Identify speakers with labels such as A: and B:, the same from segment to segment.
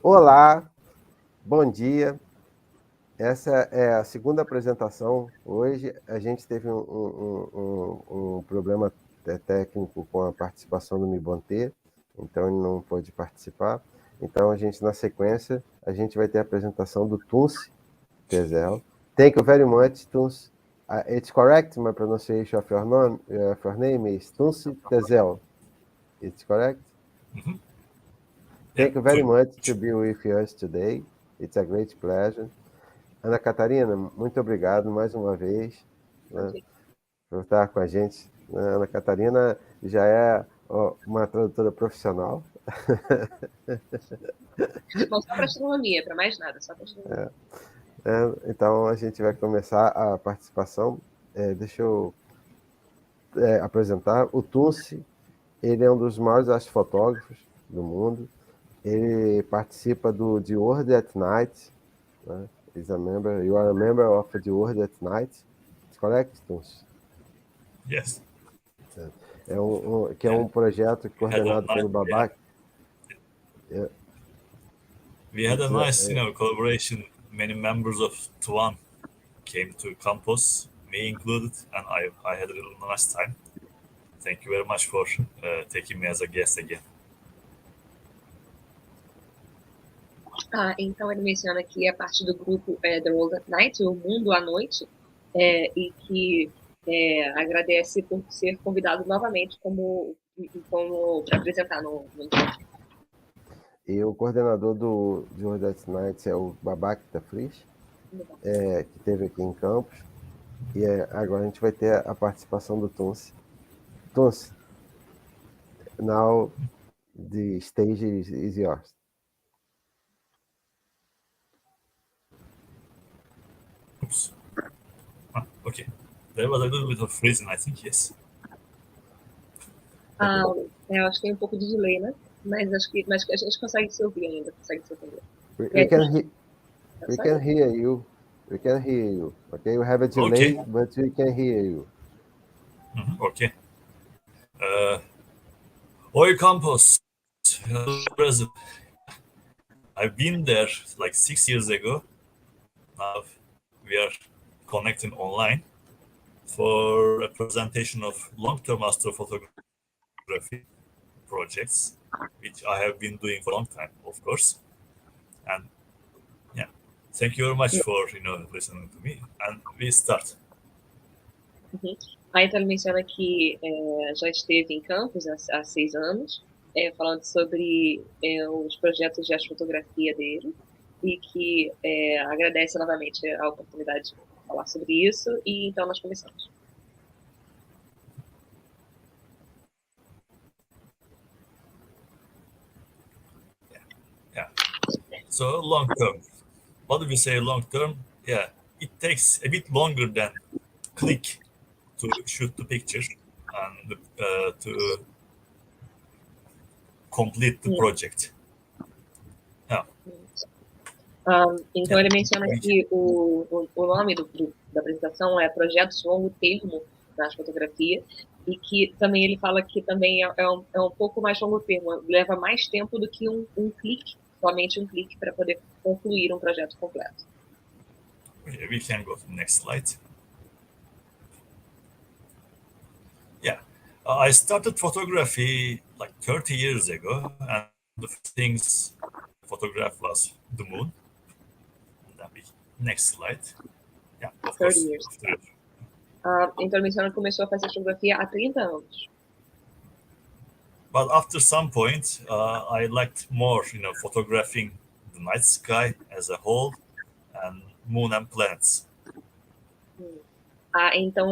A: Olá, bom dia. Essa é a segunda apresentação. Hoje a gente teve um problema técnico com a participação do Mibonte, então ele não pôde participar. Então a gente, na sequência, a gente vai ter a apresentação do Tunç Tezel. Thank you very much, Tunç. It's correct, my pronunciation of your name is Tunç Tezel. It's correct?
B: Mm-hmm.
A: Thank you very much to be with us today. It's a great pleasure. Ana Catarina, muito obrigado mais uma vez, né, por estar com a gente. Ana Catarina já é uma tradutora profissional.
C: Não só para astronomia, para mais nada, só para astronomia.
A: Então a gente vai começar a participação. Deixa eu apresentar. O Tunç, ele é um dos maiores astrofotógrafos do mundo. Ele participa do The World at Night, né? You are a member of the World at Night. It's correct, Tunç?
B: Yes.
A: Que é um projeto coordenado pelo Babak.
B: Yeah. We had a nice, collaboration. Many members of TWAN came to campus, me included, and I had a little nice time. Thank you very much for taking me as a guest again.
C: Então ele menciona que é parte do grupo The World at Night, o Mundo à Noite, e que agradece por ser convidado novamente como para apresentar no Encontro.
A: E o coordenador do World at Night é o Babak Tafrish, que esteve aqui em Campos. E agora a gente vai ter a participação do Tunç. Tunç, now the stage is yours.
B: Oops. Okay. There was a little bit of freezing, I think, yes.
C: Eu acho que tem um pouco de delay, né? Mas acho que a gente consegue se ouvir ainda, consegue se ouvir.
A: We can hear you. We can hear you. Okay, we have a delay, okay, but we can hear you.
B: Okay. Oi campus. I've been there like 6 years ago. Now we are connecting online for a presentation of long-term astrophotography projects, which I have been doing for a long time, of course. And yeah, thank you very much for listening to me. And we start.
C: Aí então ele menciona que já esteve em Campos há 6 anos, falando sobre os projetos de astrofotografia dele, e que agradece novamente a oportunidade de falar sobre isso, e então nós começamos.
B: Yeah. So long term. What do we say long term? Yeah, it takes a bit longer than click to shoot the picture and to complete the project. Yeah.
C: Então ele menciona que o nome da apresentação é Projetos Longo Termo na Fotografia, e que também ele fala que também é um pouco mais longo termo, leva mais tempo do que um clique, somente um clique para poder concluir um projeto completo.
B: We can go to the next slide. Yeah, I started photography like 30 years ago, and the first things I photographed was the moon. Next slide. Yeah, of
C: 30
B: course.
C: Years. Então ele menciona que começou a fazer fotografia há 30 anos.
B: But after some point, I liked more, photographing the night sky as a whole, and moon and planets.
C: Então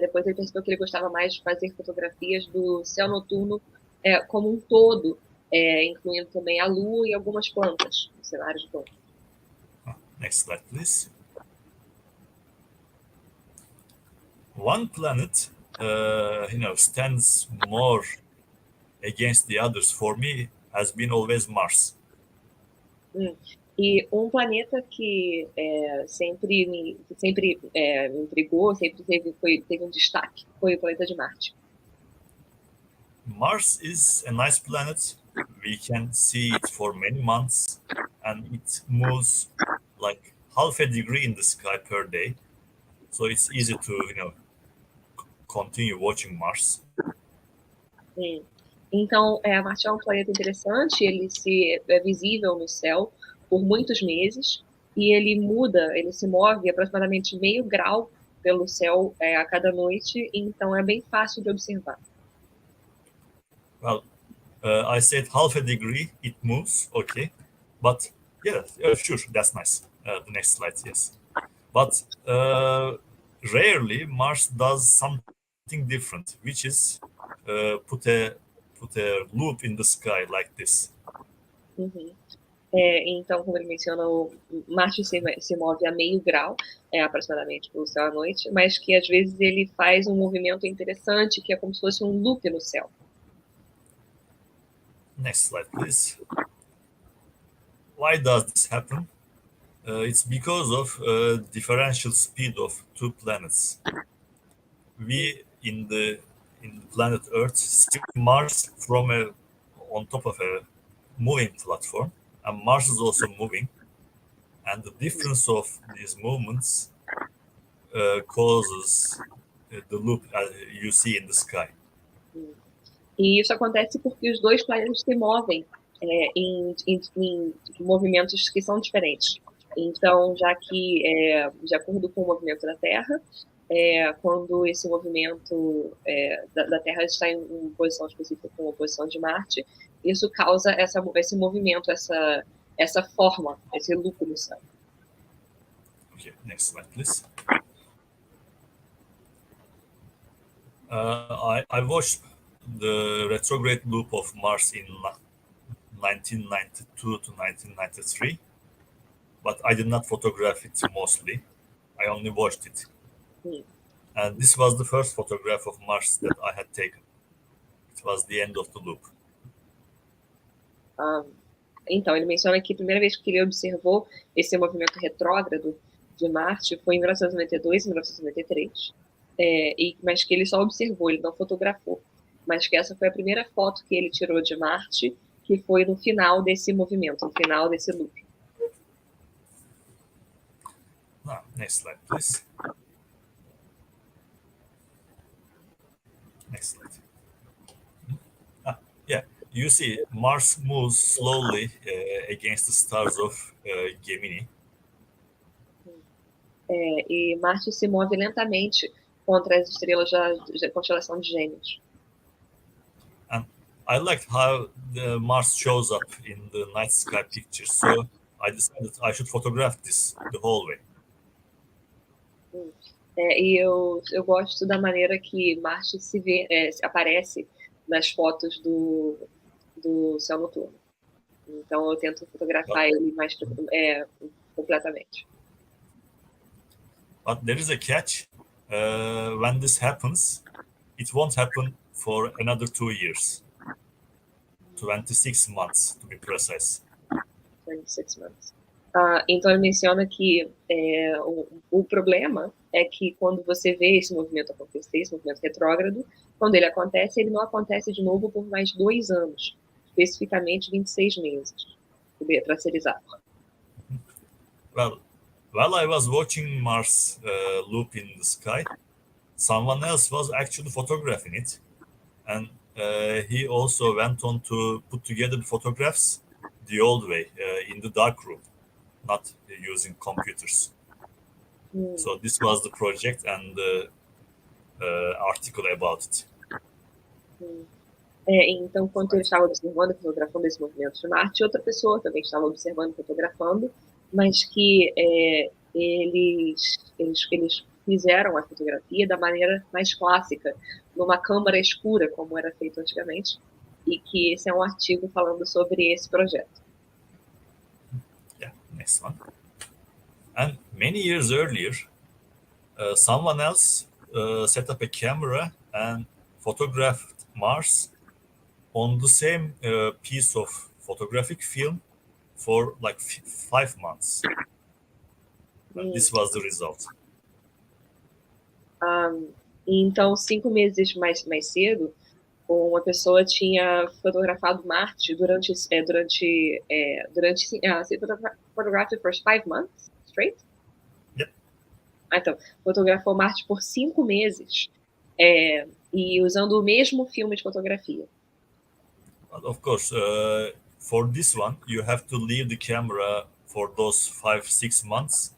C: depois ele percebeu que ele gostava mais de fazer fotografias do céu noturno como um todo, incluindo também a lua e algumas plantas, cenários de plantas.
B: Next slide, please. One planet, stands more against the others. For me, has been always Mars.
C: E um planeta que sempre me intrigou, sempre teve um destaque, foi o planeta de Marte.
B: Mars is a nice planet, we can see it for many months, and it moves like half a degree in the sky per day. So it's easy to, continue watching Mars.
C: Então, Marte é um planeta interessante, ele é visível no céu por muitos meses, e ele se move aproximadamente meio grau pelo céu a cada noite, então é bem fácil de observar.
B: Well, I said half a degree it moves, okay, but yeah, sure, that's nice. The next slide, yes. But rarely Mars does something different, which is put a loop in the sky like this.
C: Então, como ele mencionou, Marte se move a meio grau, aproximadamente, pelo céu à noite, mas que às vezes ele faz um movimento interessante, que é como se fosse um loop no céu.
B: Next slide, please. Why does this happen? It's because of differential speed of two planets. We in the planet Earth see Mars from on top of a moving platform, and Mars is also moving, and the difference of these movements causes the loop you see in the sky.
C: E isso acontece porque os dois planetas se movem em movimentos que são diferentes. Então, já que, de acordo com o movimento da Terra, quando esse movimento da Terra está em uma posição específica com a posição de Marte, isso causa esse movimento, essa forma, esse loop no céu.
B: Okay, next slide, please. I watched the retrograde loop of Mars in 1992 to 1993, but I did not photograph it mostly. I only watched it. And this was the first photograph of Mars that I had taken. It was the end of the loop.
C: Então, ele menciona que a primeira vez que ele observou esse movimento retrógrado de Marte foi em 1992 e 1993, mas que ele só observou, ele não fotografou. Mas que essa foi a primeira foto que ele tirou de Marte, que foi no final desse movimento, no final desse loop.
B: Next slide, please. Next slide. Yeah, you see Mars moves slowly against the stars of Gemini.
C: E Marte se move lentamente contra as estrelas da constelação de Gêmeos.
B: And I liked how the Mars shows up in the night sky pictures, so I decided I should photograph this the whole way.
C: E eu gosto da maneira que Marte aparece nas fotos do céu noturno. Então eu tento fotografar ele mais completamente.
B: But there is a catch. When this happens, it won't happen for another 2 years. 26 months, to be precise.
C: 26 months. Então ele menciona que o problema é que quando você vê esse movimento acontecer, esse movimento retrógrado, quando ele não acontece de novo por mais 2 anos, especificamente 26 meses, para ser exato.
B: Well, while I was watching Mars loop in the sky, someone else was actually photographing it, and he also went on to put together the photographs the old way, in the dark room, not using computers. So this was the project and the article about it.
C: Então, quando ele estava observando e fotografando esse movimento de Marte, outra pessoa também estava observando e fotografando, mas que eles fizeram a fotografia da maneira mais clássica, numa câmara escura, como era feito antigamente, e que esse é um artigo falando sobre esse projeto.
B: Yeah, next one. And many years earlier, someone else set up a camera and photographed Mars on the same piece of photographic film for like 5 months. This was the result.
C: Então, 5 meses mais cedo, uma pessoa tinha fotografado Marte durante photographed for 5 months straight?
B: Yep.
C: Então, fotografou Marte por 5 meses e usando o mesmo filme de fotografia.
B: But of course, for this one, you have to leave the camera for those 5-6 months,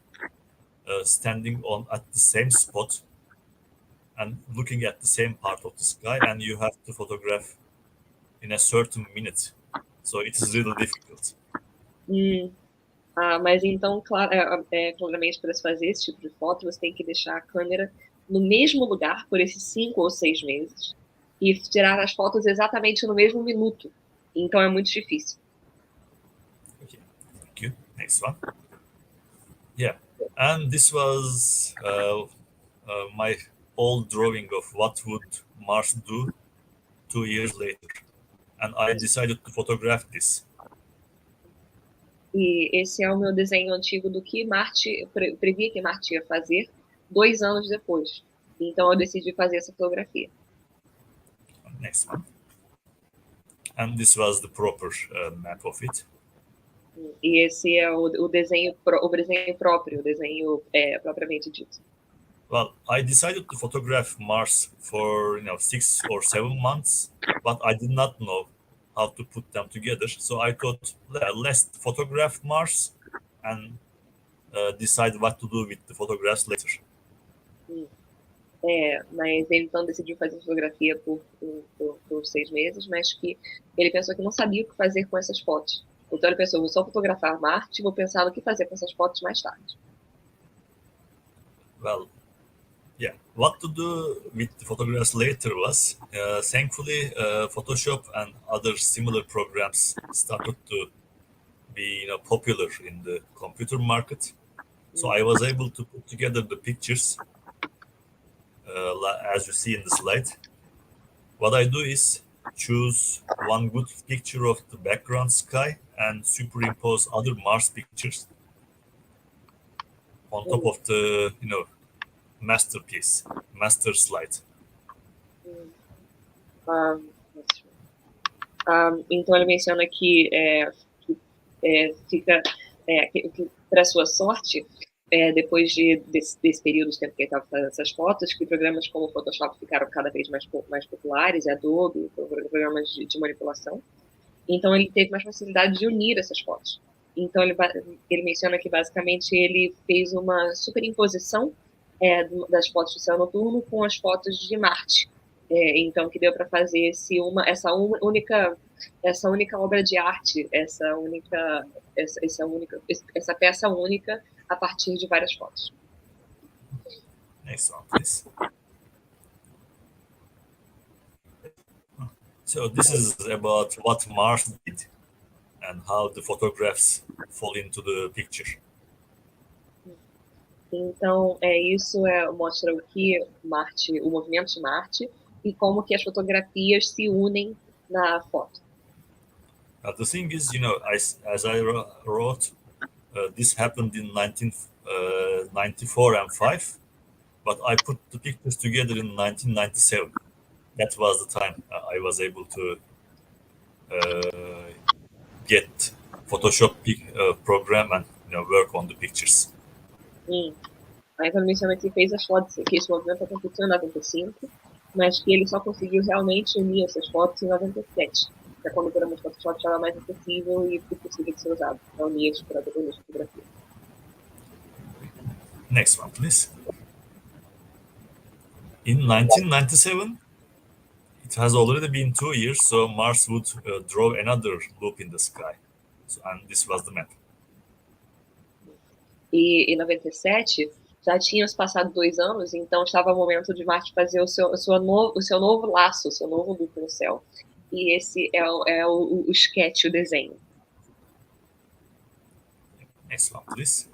B: standing at the same spot and looking at the same part of the sky, and you have to photograph in a certain minute. So it is really difficult.
C: Mas então, claramente, para se fazer esse tipo de foto, você tem que deixar a câmera no mesmo lugar por esses 5 ou 6 meses e tirar as fotos exatamente no mesmo minuto. Então, é muito difícil.
B: Okay, thank you. Next one. Yeah, and this was my old drawing of what would Mars do 2 years later. And I decided to photograph this.
C: E esse é o meu desenho antigo do que Marte, previa que Marte ia fazer 2 anos depois. Então, eu decidi fazer essa fotografia.
B: Next one. And this was the proper map of it.
C: E esse é o desenho próprio, o desenho propriamente dito.
B: Well, I decided to photograph Mars for 6 or 7 months, but I did not know how to put them together. So I thought, let's photograph Mars and decide what to do with the photographs later.
C: Mas ele então decidiu fazer fotografia por 6 meses, mas que ele pensou que não sabia o que fazer com essas fotos. Então ele pensou, vou só fotografar Marte e vou pensar no que fazer com essas fotos mais tarde.
B: Well, yeah, what to do with the photographs later was, thankfully, Photoshop and other similar programs started to be popular in the computer market. So I was able to put together the pictures, as you see in the slide. What I do is choose one good picture of the background sky and superimpose other Mars pictures on top of the, masterpiece, master slide.
C: Então ele menciona que fica para sua sorte, depois desse período de tempo que ele estava fazendo essas fotos, que programas como o Photoshop ficaram cada vez mais populares, Adobe, programas de manipulação. Então ele teve mais facilidade de unir essas fotos. Então ele menciona que basicamente ele fez uma superimposição das fotos do céu noturno com as fotos de Marte. Então que deu para fazer essa única obra de arte, essa peça única a partir de várias fotos.
B: Next one, please. So this is about what Mars did and how the photographs fall into the picture.
C: Então, isso mostra o movimento de Marte e como que as fotografias se unem na foto.
B: The thing is, as I wrote, this happened in 1994 and 5, but I put the pictures together in 1997. That was the time I was able to get Photoshop program and work on the pictures.
C: Aí também menciona que fez as fotos, que esse movimento aconteceu em 95, mas que ele só conseguiu realmente unir essas fotos em 97, que é quando o programa de Photoshop estava mais acessível e possível de ser usado para unir as fotografias.
B: Next one, please. In 1997, it has already been 2 years, so Mars would draw another loop in the sky. And this was the map.
C: E em 97, já tinham se passado 2 anos, então estava o momento de Marte fazer o seu novo laço, o seu novo loop no céu. E esse é o sketch, o desenho.
B: Next one, please.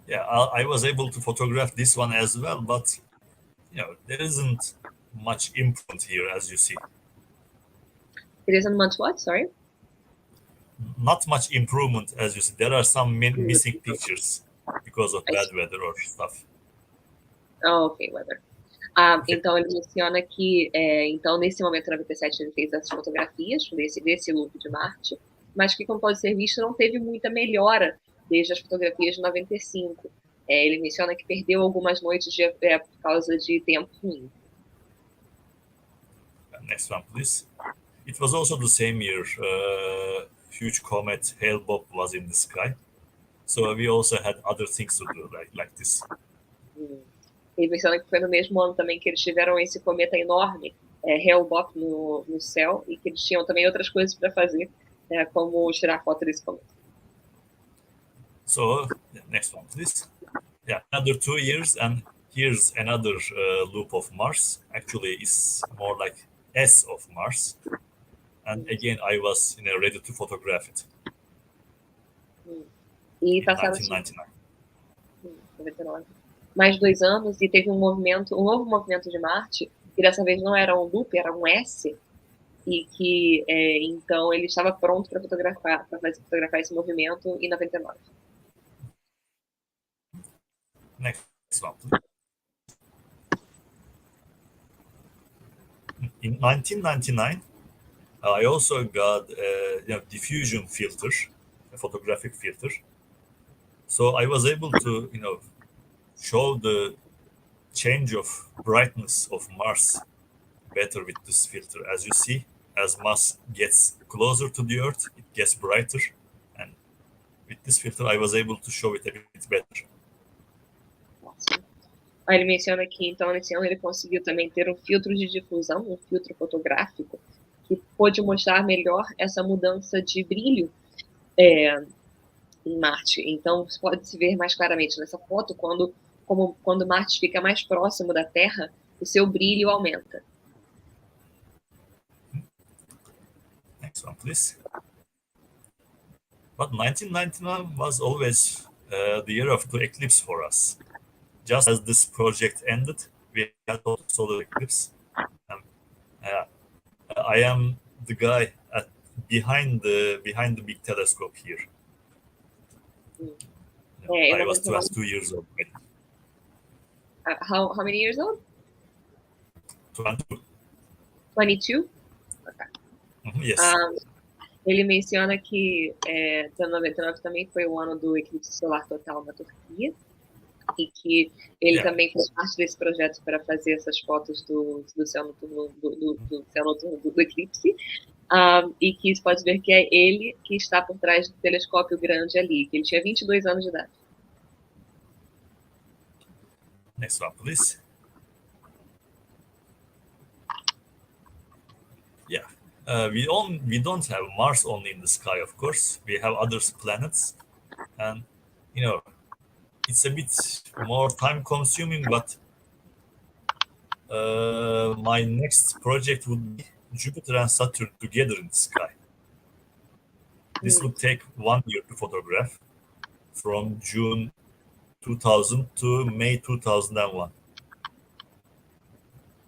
B: Yeah, I was able to photograph this one as well, but there isn't much improvement here, as you see.
C: It isn't much what? Sorry?
B: Not much improvement, as you see. There are some missing pictures because of bad weather or stuff.
C: Oh, okay, weather. Então, ele menciona que, então, nesse momento, em 97, ele fez essas fotografias desse loop de Marte, mas que, como pode ser visto, não teve muita melhora desde as fotografias de 95. Ele menciona que perdeu algumas noites por causa de tempo ruim.
B: Next one, please. It was also the same year, huge comet Hale-Bopp was in the sky. So we also had other things to do, like this.
C: Ele menciona que foi no mesmo ano também que eles tiveram esse cometa enorme, Hale-Bopp no céu, e que eles tinham também outras coisas para fazer, como tirar foto desse cometa.
B: So, next one, please. Yeah, another 2 years, and here's another loop of Mars. Actually, it's more like S of Mars. And again, I was ready to photograph it.
C: E
B: in
C: passaram
B: 1999.
C: 99. Mais 2 anos e teve um novo movimento de Marte, que dessa vez não era um loop, era um S, e que então ele estava pronto para fotografar esse movimento em 99.
B: Next one. In 1999, I also got a diffusion filter, a photographic filter. So I was able to, show the change of brightness of Mars better with this filter. As you see, as Mars gets closer to the Earth, it gets brighter. And with this filter, I was able to show it a bit better.
C: Aí ele menciona que, então, nesse ano ele conseguiu também ter um filtro de difusão, um filtro fotográfico, que pôde mostrar melhor essa mudança de brilho em Marte. Então, pode-se ver mais claramente nessa foto quando Marte fica mais próximo da Terra, o seu brilho aumenta.
B: Next one, please. But 1999 was always the year of the eclipse for us. Just as this project ended, we had a solar eclipse. I am the guy behind the big telescope here. I was 2 years old.
C: How many years old?
B: 22.
C: 22? Okay.
B: Yes.
C: Ele menciona que 99 também foi o ano do eclipse solar total na Turquia, e que ele também fez parte desse projeto para fazer essas fotos do céu noturno, do céu noturno do eclipse, e que isso pode ver que é ele que está por trás do telescópio grande ali, que ele tinha 22 anos de idade.
B: Next one, please. Yeah, we don't have Mars only in the sky, of course. We have other planets, and it's a bit more time-consuming, but my next project would be Jupiter and Saturn together in the sky. This would take 1 year to photograph, from June 2000 to May 2001.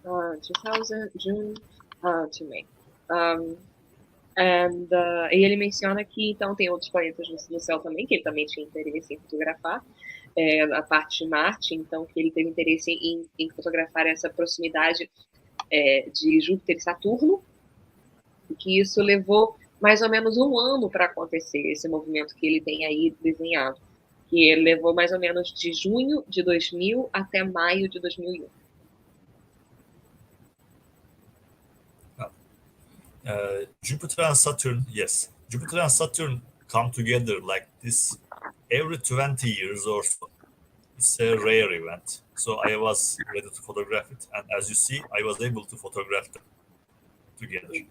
C: 2000, June to May. E ele menciona que então tem outros planetas no céu também, que ele também tinha interesse em fotografar, a parte de Marte, então que ele teve interesse em fotografar essa proximidade de Júpiter e Saturno, e que isso levou mais ou menos 1 ano para acontecer, esse movimento que ele tem aí desenhado, que ele levou mais ou menos de junho de 2000 até maio de 2001.
B: Jupiter and Saturn, yes. Jupiter and Saturn come together like this every 20 years or so. It's a rare event. So I was ready to photograph it. And as you see, I was able to photograph them together.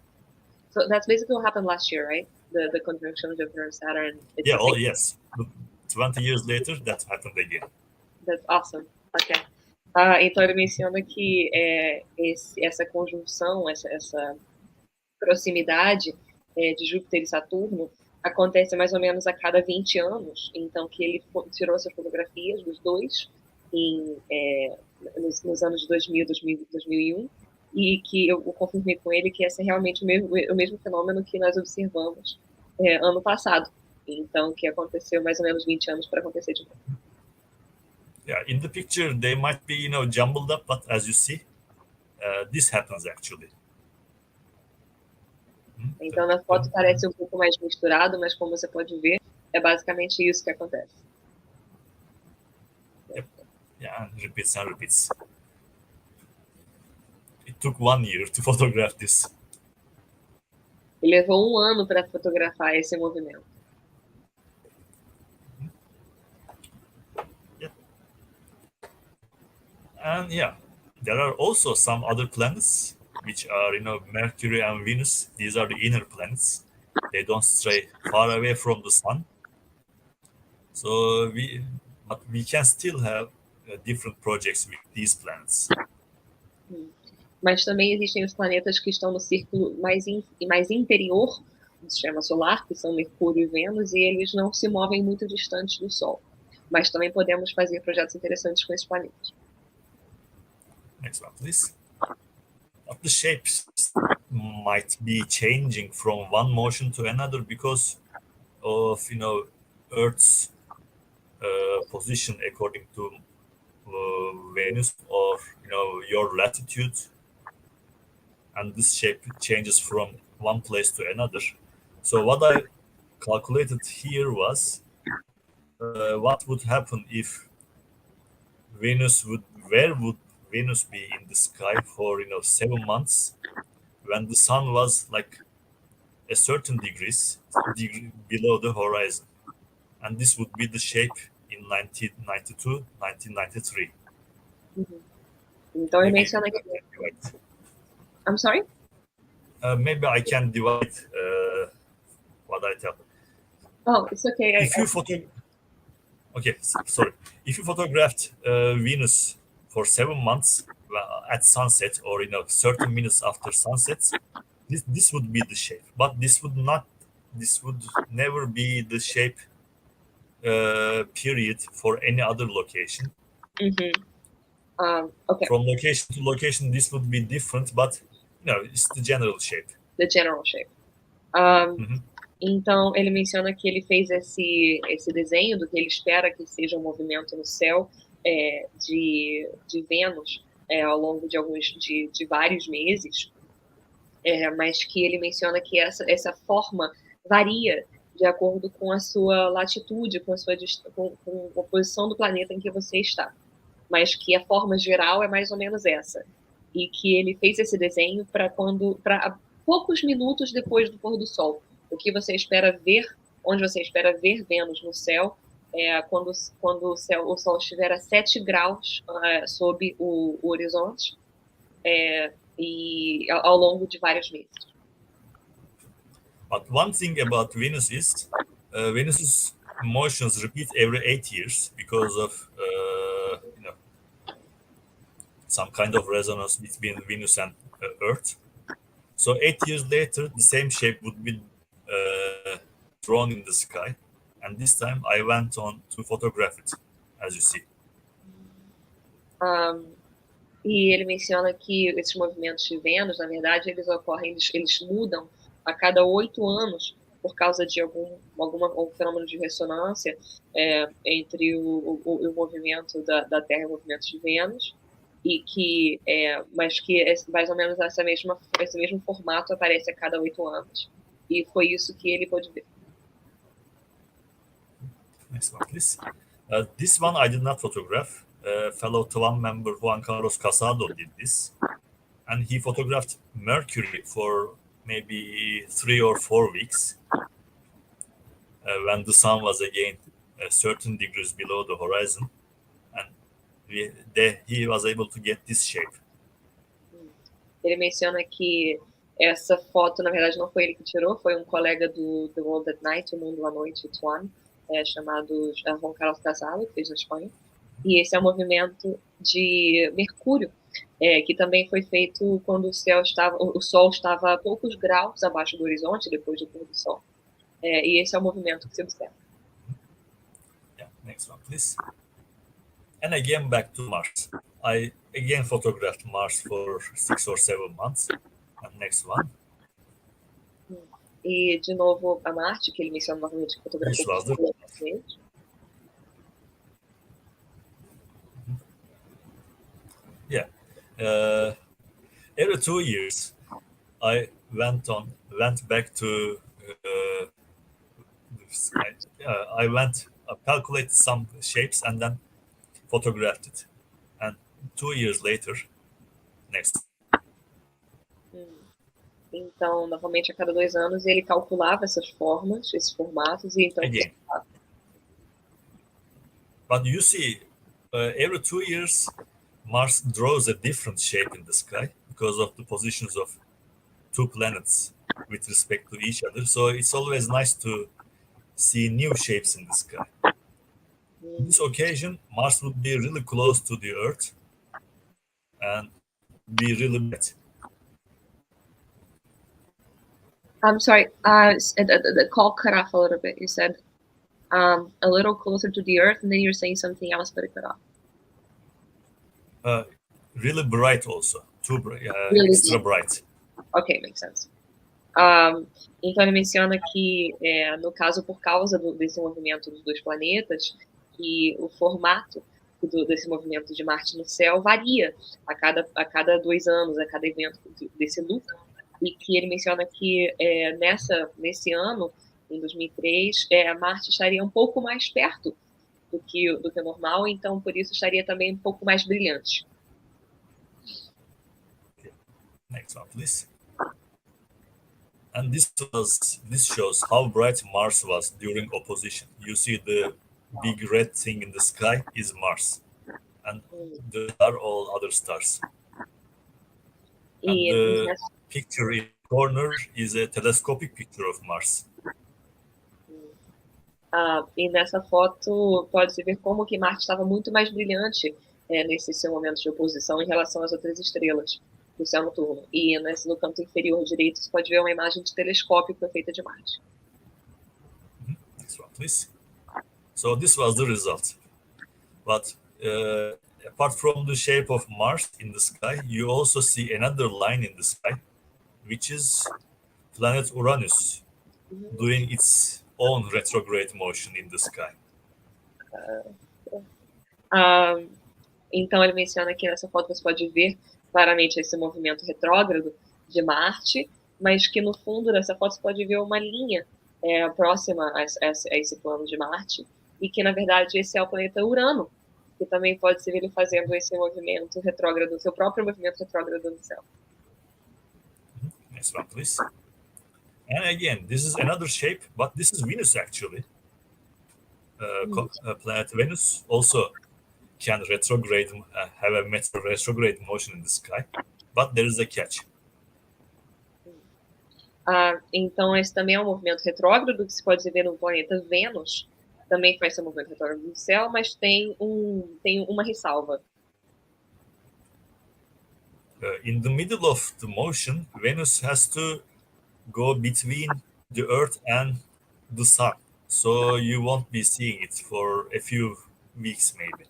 C: So that's basically what happened last year, right? The conjunction of Jupiter and Saturn.
B: Yes. 20 years later, that happened again.
C: That's awesome. Okay. Então ele menciona que essa conjunção, essa proximidade de Júpiter e Saturno acontece mais ou menos a cada 20 anos, então que ele tirou essas fotografias dos dois nos anos de 2000, 2001, e que eu confirmei com ele que esse é realmente o mesmo fenômeno que nós observamos ano passado, então que aconteceu mais ou menos 20 anos para acontecer de novo.
B: Yeah, in the picture they might be, jumbled up, but as you see, this happens actually.
C: Então, na foto parece um pouco mais misturado, mas como você pode ver, é basicamente isso que acontece.
B: Yep. Yeah, and repeats. It took 1 year to photograph this.
C: E levou 1 ano para fotografar esse movimento.
B: Yeah. And yeah, there are also some other planets, which are, Mercury and Venus. These are the inner planets. They don't stray far away from the sun. So we can still have different projects with these planets.
C: Mas também existem os planetas que estão no círculo mais interior do sistema solar, que são Mercúrio e Vênus, e eles não se movem muito distantes do Sol. Mas também podemos fazer projetos interessantes com esses planetas.
B: Next one, please. But the shapes might be changing from one motion to another because of, Earth's position according to Venus, or your latitude, and this shape changes from one place to another. So what I calculated here was what would happen if where would Venus be in the sky for 7 months when the sun was like a certain degree below the horizon, and this would be the shape in 1992, 1993.
C: Então ele menciona que... I'm sorry?
B: Maybe I can divide what I tell.
C: Oh, it's okay.
B: If you photographed Venus for 7 months at sunset, or certain minutes after sunset, this would be the shape. But this would never be the shape period for any other location.
C: Okay.
B: From location to location, this would be different, but it's the general shape.
C: The general shape. Então, ele menciona que ele fez esse desenho do que ele espera que seja um movimento no céu de Vênus ao longo de vários meses, mas que ele menciona que essa forma varia de acordo com a sua latitude, com a posição do planeta em que você está. Mas que a forma geral é mais ou menos essa. E que ele fez esse desenho para poucos minutos depois do pôr do sol. O que você espera ver, onde você espera ver Vênus no céu, quando o sol estiver a 7 graus sob o horizonte, e ao longo de vários meses.
B: But one thing about Venus is Venus's motions repeat every 8 years because of some kind of resonance between Venus and Earth. So 8 years later, the same shape would be drawn in the sky, and this time I went on to photograph it, as you see.
C: E ele menciona que esses movimentos de Vênus, na verdade, eles ocorrem, eles mudam a cada 8 anos por causa de algum fenômeno de ressonância entre o movimento da Terra e o movimento de Vênus, mas que mais ou menos esse mesmo formato aparece a cada 8 anos. E foi isso que ele pôde ver.
B: Next one, please. This one I did not photograph. Fellow TWAN member Juan Carlos Casado did this, and he photographed Mercury for maybe 3 or 4 weeks when the sun was again certain degrees below the horizon, and he was able to get this shape.
C: Ele menciona que essa foto, na verdade, não foi ele que tirou, foi um colega do The World at Night, o Mundo à Noite, o TWAN, chamado Juan Carlos Casado, que fez na Espanha. E esse é um movimento de Mercúrio, que também foi feito quando o Sol estava a poucos graus abaixo do horizonte, depois do pôr do Sol. E esse é o movimento que se observa.
B: Yeah, next one, please. And again, back to Mars. I again photographed Mars for 6 or 7 months. And next one.
C: E de novo a Marte, que ele menciona novamente que fotografou por 6 meses.
B: every 2 years, I went back to I calculated some shapes and then photographed it. And 2 years later, next.
C: Então, novamente, a cada 2 anos, ele calculava essas formas, esses formatos, e então...
B: Again. But you see, every 2 years, Mars draws a different shape in the sky because of the positions of 2 planets with respect to each other. So it's always nice to see new shapes in the sky. On this occasion, Mars would be really close to the Earth and be really bright.
C: I'm sorry, the call cut off a little bit. You said a little closer to the Earth, and then you're saying something else, but it cut off.
B: Really bright also, too bright,
C: really
B: extra bright.
C: Ok, makes sense. Então ele menciona que, no caso, por causa desse movimento dos 2 planetas, que o formato desse movimento de Marte no céu varia a cada 2 anos, a cada evento desse loop, e que ele menciona que nesse ano, em 2003, Marte estaria um pouco mais perto do que o normal, então por isso estaria também um pouco mais brilhante.
B: Next one, please. And this shows how bright Mars was during opposition. You see the big red thing in the sky is Mars, and there are all other stars. And the picture in the corner is a telescopic picture of Mars.
C: E nessa foto pode-se ver como que Marte estava muito mais brilhante nesse seu momento de oposição em relação às outras estrelas do céu noturno. E no canto inferior direito você pode ver uma imagem de telescópio que foi feita de Marte.
B: Next one, please. So this was the result. But apart from the shape of Mars in the sky, you also see another line in the sky, which is planet Uranus doing its own retrograde motion in the sky.
C: Então ele menciona que nessa foto você pode ver claramente esse movimento retrógrado de Marte, mas que no fundo dessa foto você pode ver uma linha próxima a esse plano de Marte, e que na verdade esse é o planeta Urano, que também pode ser ele fazendo esse movimento retrógrado, seu próprio movimento retrógrado no céu.
B: Next one, please. And again, this is another shape, but this is Venus actually. Planet Venus also can retrograde, have a retrograde motion in the sky, but there is a catch.
C: Então esse também é um movimento retrógrado que se pode ver no planeta Vênus, também faz esse movimento retrógrado no céu, mas tem uma ressalva.
B: In the middle of the motion, Venus has to go between the Earth and the Sun, so you won't be seeing it for a few weeks, maybe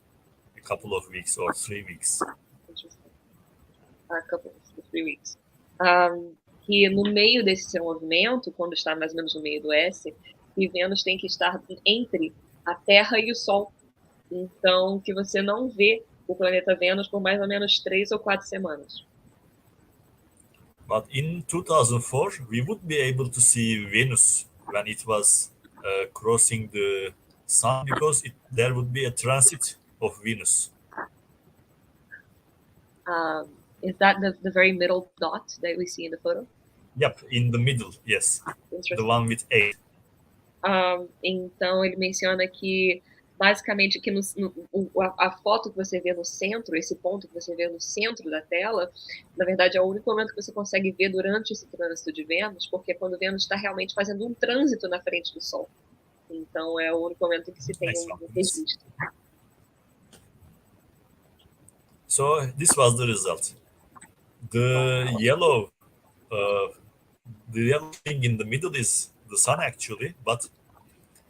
B: a couple of weeks or 3 weeks.
C: A couple of 3 weeks. Que no meio desse seu movimento, quando está mais ou menos no meio do S, e Vênus tem que estar entre a Terra e o Sol. Então, que você não vê o planeta Vênus por mais ou menos 3 ou 4 semanas.
B: But in 2004, we would be able to see Venus when it was crossing the Sun, because there would be a transit of Venus.
C: Is that the very middle dot that we see in the photo?
B: Yep, in the middle, yes. The one with 8.
C: Então ele menciona que basicamente que a foto que você vê no centro, esse ponto que você vê no centro da tela, na verdade é o único momento que você consegue ver durante esse trânsito de Vênus, porque quando Vênus está realmente fazendo um trânsito na frente do Sol. Então é o único momento que se tem um registro.
B: So this was the result. The yellow thing in the middle is the Sun actually, but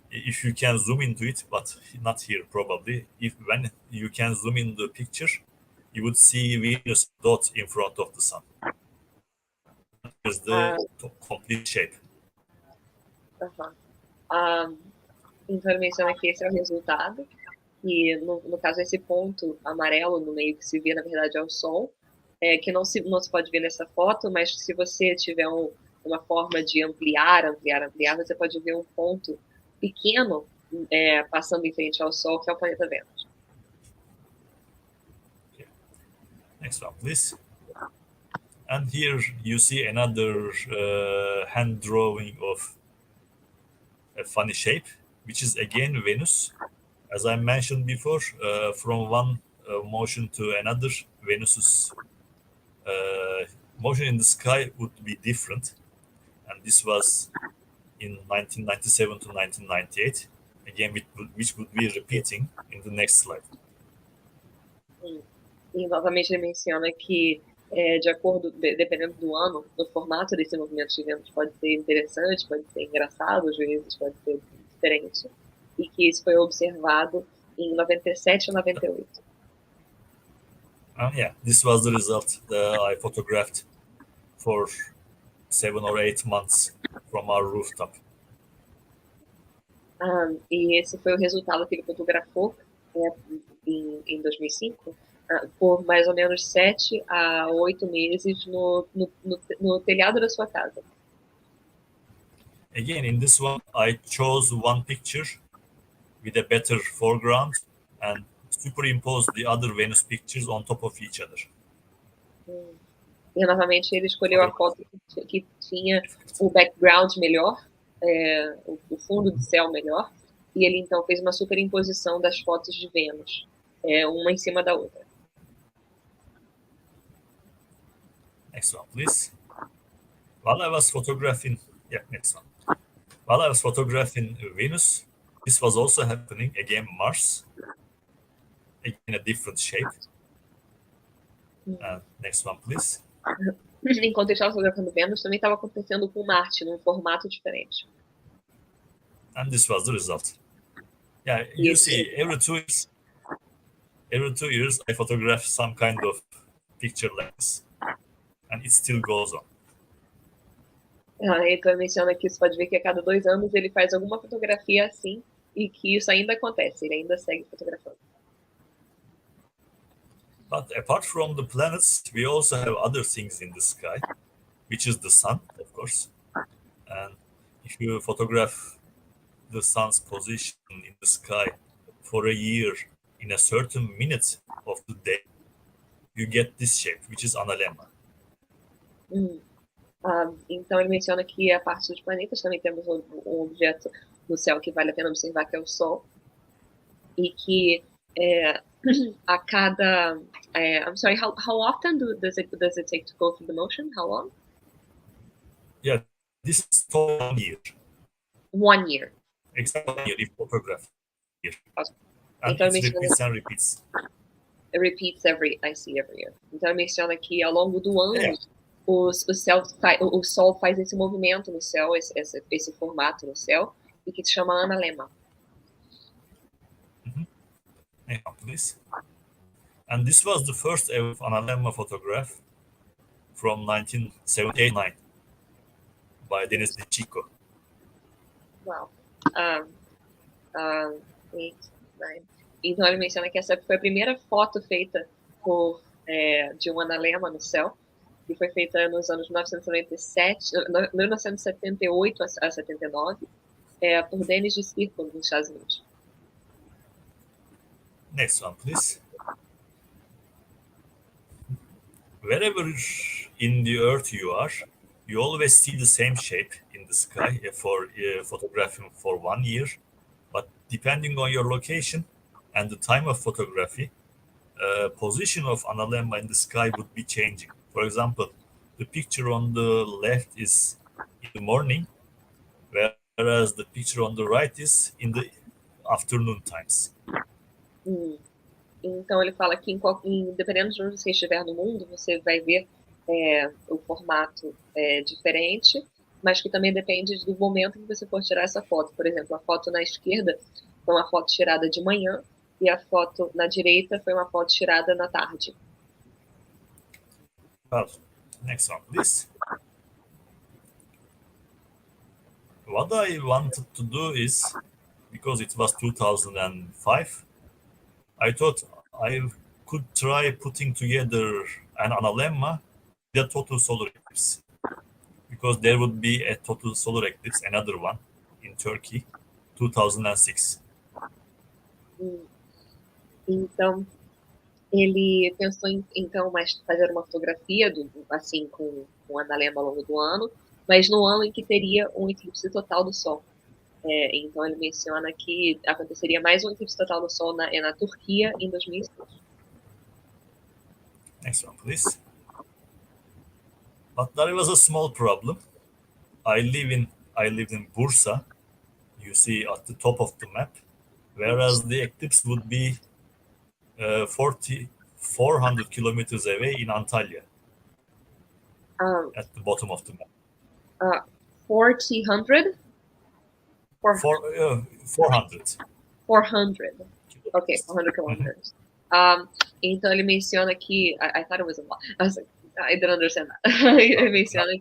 B: if you can zoom into it, but not here probably, when you can zoom in the picture, you would see Venus dot in front of the Sun. Here's the complete shape.
C: Então ele menciona que esse é o resultado, e no caso esse ponto amarelo no meio que se vê na verdade é o Sol, que não se pode ver nessa foto, mas se você tiver uma forma de ampliar, você pode ver um ponto pequeno passando em frente ao Sol, que é o planeta Vênus.
B: Next one, please. And here you see another hand drawing of a funny shape, which is again Venus. As I mentioned before, from one motion to another, Venus's motion in the sky would be different. And this was in 1997 to 1998, again, which would be repeating in the next slide.
C: E novamente ele menciona que, de acordo, dependendo do ano, o formato desse movimento de Vênus pode ser interessante, pode ser engraçado, às vezes pode ser diferente, e que isso foi observado em 97 e 98.
B: Yeah, this was the result that I photographed for 7 or 8 months from our rooftop.
C: E esse foi o resultado que ele fotografou em 2005, por mais ou menos 7 a 8 meses no telhado da sua casa.
B: Again, in this one, I chose one picture with a better foreground and superimposed the other Venus pictures on top of each other.
C: E novamente ele escolheu a foto que tinha o background melhor, o fundo do céu melhor, e ele então fez uma superimposição das fotos de Vênus, uma em cima da outra.
B: Next one, please. While I was photographing, next one. While I was photographing Venus, this was also happening again Mars, in a different shape. Next one, please.
C: Enquanto eu estava fotografando Vênus, também estava acontecendo com Marte, num formato diferente.
B: And this was the result. Yeah, you see, every 2 years, I photograph some kind of picture like this, and it still goes on.
C: Então ele menciona que você pode ver que a cada 2 anos ele faz alguma fotografia assim, e que isso ainda acontece, ele ainda segue fotografando.
B: But apart from the planets, we also have other things in the sky, which is the sun, of course. And if you photograph the sun's position in the sky for a year in a certain minute of the day, you get this shape, which is analemma.
C: Então ele menciona que a parte dos planetas também temos um objeto no céu que vale a pena observar, que é o Sol, e que a cada I'm sorry, how often does it take to go through the motion? How long?
B: Yeah, this is for 1 year.
C: 1 year.
B: Exactly 1 year if photograph here. And
C: Então
B: it repeats and repeats.
C: It repeats every year. Então ele menciona que ao longo do ano o Sol faz esse movimento no céu, esse formato no céu, e que se chama analemma.
B: Yeah, please. And this was the first ever analemma photograph from 1979 by Denis de Chico.
C: Wow. 8, 9. Então ele menciona que essa foi a primeira foto feita de um analemma no céu, que foi feita nos anos 1978 a 79, por Denis de Chico, nos Estados Unidos.
B: Next one, please. Wherever in the Earth you are, you always see the same shape in the sky for photographing for 1 year. But depending on your location and the time of photography, position of analemma in the sky would be changing. For example, the picture on the left is in the morning, whereas the picture on the right is in the afternoon times.
C: Então ele fala que dependendo de onde você estiver no mundo, você vai ver o formato diferente, mas que também depende do momento que você for tirar essa foto. Por exemplo, a foto na esquerda foi uma foto tirada de manhã e a foto na direita foi uma foto tirada na tarde.
B: Next one, please. What I wanted to do is, because it was 2005, I thought I could try putting together an analemma, the total solar eclipse, because there would be a total solar eclipse, another one, in Turkey, 2006.
C: Então, ele pensou em então fazer uma fotografia assim com o analemma ao longo do ano, mas no ano em que teria um eclipse total do Sol. Então ele menciona que aconteceria mais um eclipse total do Sol na Turquia em 2006.
B: Next one, please. But there was a small problem. I lived in Bursa, you see at the top of the map, whereas the eclipse would be 400 kilometers away in Antalya, at the bottom of the map.
C: 400?
B: 400.
C: 400. Okay, 400 kilometers. Então ele menciona que I thought it was a lot. I didn't understand that. Ele menciona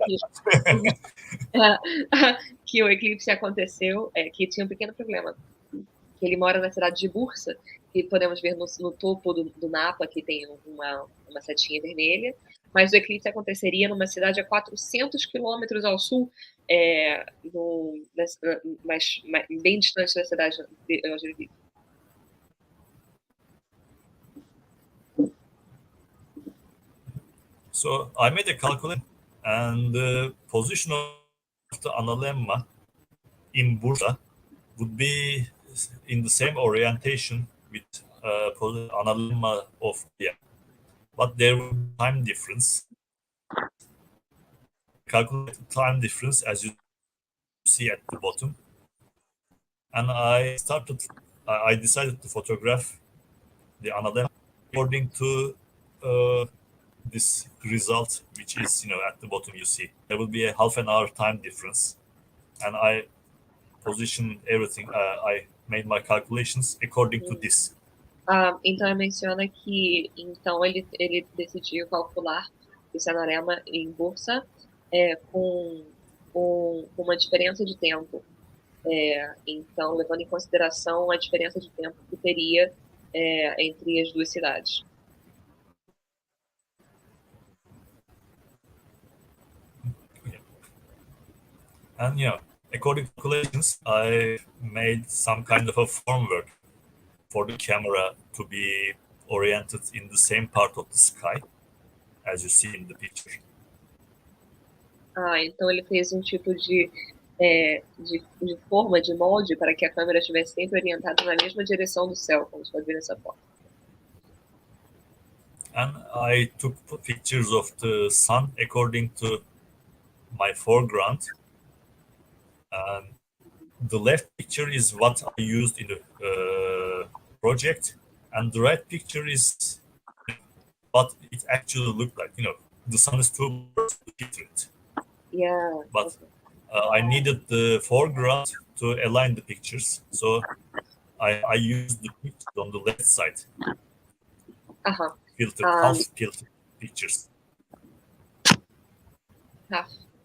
C: que o eclipse aconteceu, que tinha um pequeno problema. Que ele mora na cidade de Bursa, que podemos ver no topo do mapa, que tem uma setinha vermelha, mas o eclipse aconteceria numa cidade a 400 quilômetros ao sul, mas bem distante da cidade onde ele vive.
B: So I made a calculation, and the position of the analemma in Bursa would be in the same orientation with analemma of India, but there would be time difference. Calculate the time difference as you see at the bottom, and I decided to photograph the analemma according to this result, which is at the bottom. You see there will be a half an hour time difference, and I positioned everything. I made my calculations according to this.
C: Então ele menciona que então ele decidiu calcular esse analemma em Bursa com uma diferença de tempo. Então, levando em consideração a diferença de tempo que teria entre as duas cidades.
B: And according to calculations, I made some kind of a formwork for the camera to be oriented in the same part of the sky, as you see in the picture.
C: Então ele fez um tipo de forma, de molde, para que a câmera estivesse sempre orientada na mesma direção do céu, como você pode ver nessa foto.
B: And I took pictures of the sun according to my foreground. And the left picture is what I used in the project, and the right picture is what it actually looked like. The sun is too different.
C: Yeah.
B: But I needed the foreground to align the pictures, so I used the picture on the left side. Filtered, half filtered pictures.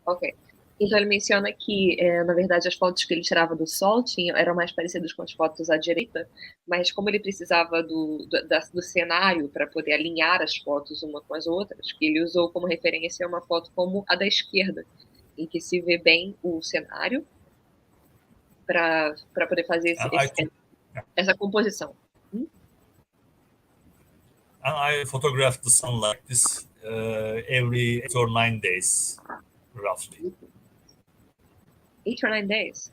C: Ok. Então ele menciona que, na verdade, as fotos que ele tirava do Sol eram mais parecidas com as fotos à direita, mas como ele precisava do cenário para poder alinhar as fotos uma com as outras, que ele usou como referência uma foto como a da esquerda, em que se vê bem o cenário para poder fazer essa composição.
B: And I photographed the sun like this every 8 or 9 days, roughly.
C: 8 or 9 days.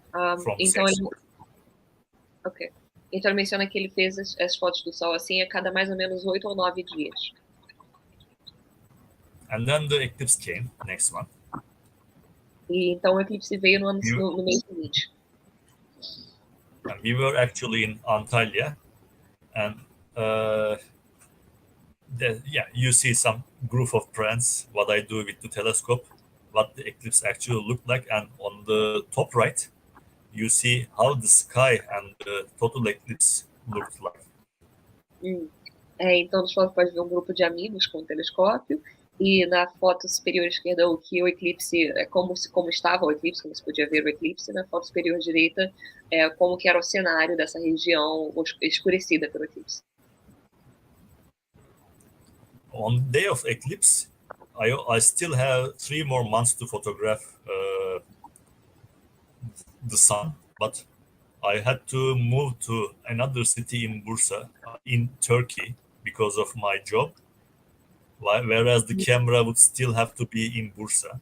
C: Então ele menciona que ele fez as fotos do Sol assim a cada mais ou menos 8 ou 9 dias.
B: And then the eclipse came, next one.
C: E então o eclipse veio no mês seguinte.
B: And we were actually in Antalya, and you see some group of friends, what I do with the telescope, what the eclipse actually looked like, and on the top right, you see how the sky and the total eclipse looked like.
C: Então, nos fotos pode ver um grupo de amigos com o telescópio, e na foto superior esquerda, o que o eclipse, como estava o eclipse, como se podia ver o eclipse, na foto superior direita, como que era o cenário dessa região escurecida pelo eclipse.
B: on the day of eclipse, I still have 3 more months to photograph the sun, but I had to move to another city in Bursa, in Turkey, because of my job, whereas the camera would still have to be in Bursa.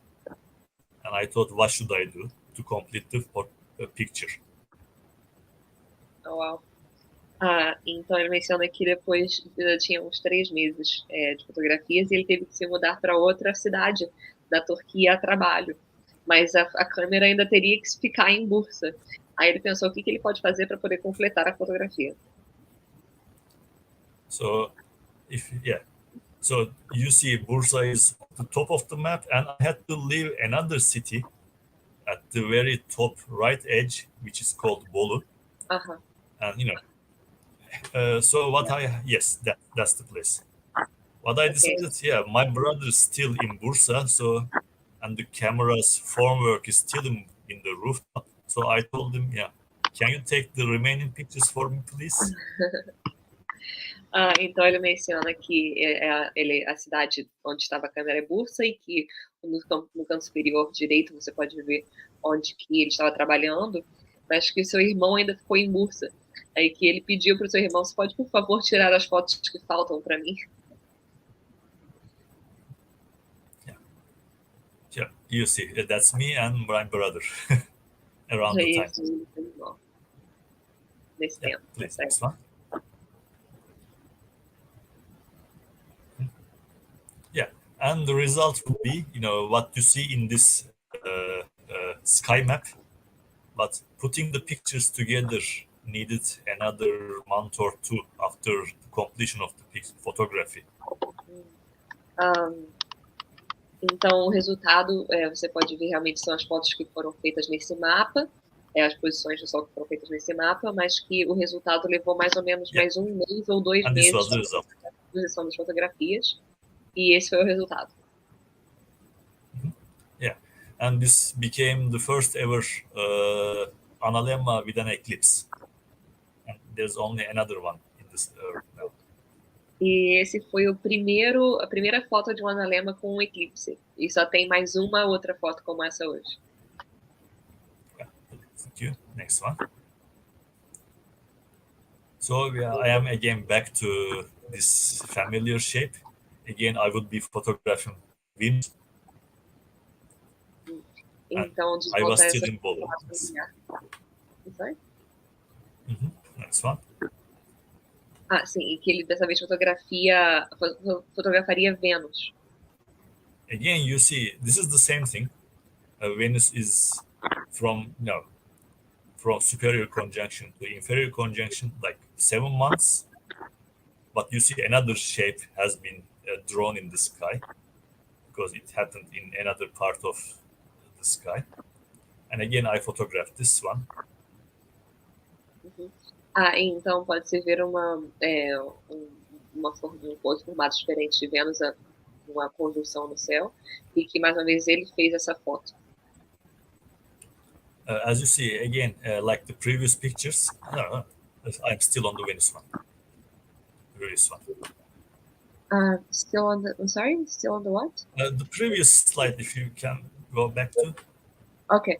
B: And I thought, what should I do to complete the picture?
C: Oh, wow. Então ele menciona que depois tinha uns 3 meses de fotografias e ele teve que se mudar para outra cidade da Turquia a trabalho. Mas a câmera ainda teria que ficar em Bursa. Aí ele pensou o que ele pode fazer para poder completar a fotografia.
B: So, so you see Bursa is at the top of the map, and I had to leave another city at the very top right edge, which is called Bolu.
C: Uh-huh.
B: And so what that's the place. What I decided, my brother is still in Bursa, and the camera's formwork is still in the rooftop. So I told him, can you take the remaining pictures for me, please?
C: Então ele menciona que a cidade onde estava a câmera é Bursa e que no canto superior direito você pode ver onde que ele estava trabalhando, mas que o seu irmão ainda ficou em Bursa. Aí que ele pediu para o seu irmão, você pode, por favor, tirar as fotos que faltam para mim?
B: Yeah, you see, that's me and my brother around the time.
C: Nesse tempo.
B: Please, next one. Yeah, and the result would be, what you see in this sky map, but putting the pictures together needed another month or 2 after the completion of the photography.
C: Então, o resultado, você pode ver realmente são as fotos que foram feitas nesse mapa, as posições do Sol que foram feitas nesse mapa, mas que o resultado levou mais ou menos mais 1 mês ou 2 meses
B: de
C: posição das fotografias, e esse foi o resultado.
B: Yeah, and this became the first ever analemma with an eclipse. And there's only another one in this now.
C: E esse foi a primeira foto de um analemma com um eclipse. E só tem mais uma outra foto como essa hoje.
B: Yeah, thank you. Next one. So I am again back to this familiar shape. Again, I would be photographing Venus.
C: Então,
B: I was still in Bolu.
C: Sorry?
B: Next one.
C: Sim, e que ele dessa vez fotografaria Vênus.
B: Again, you see, this is the same thing. Venus is from superior conjunction to inferior conjunction, like 7 months. But you see another shape has been drawn in the sky because it happened in another part of the sky. And again, I photographed this one.
C: Então pode-se ver um outro formato diferente de Vênus, uma conjunção no céu, e que mais uma vez ele fez essa foto.
B: As you see, again, like the previous pictures, I'm still on the Venus one. Previous one.
C: Still on the what?
B: The previous slide, if you can go back to.
C: Okay.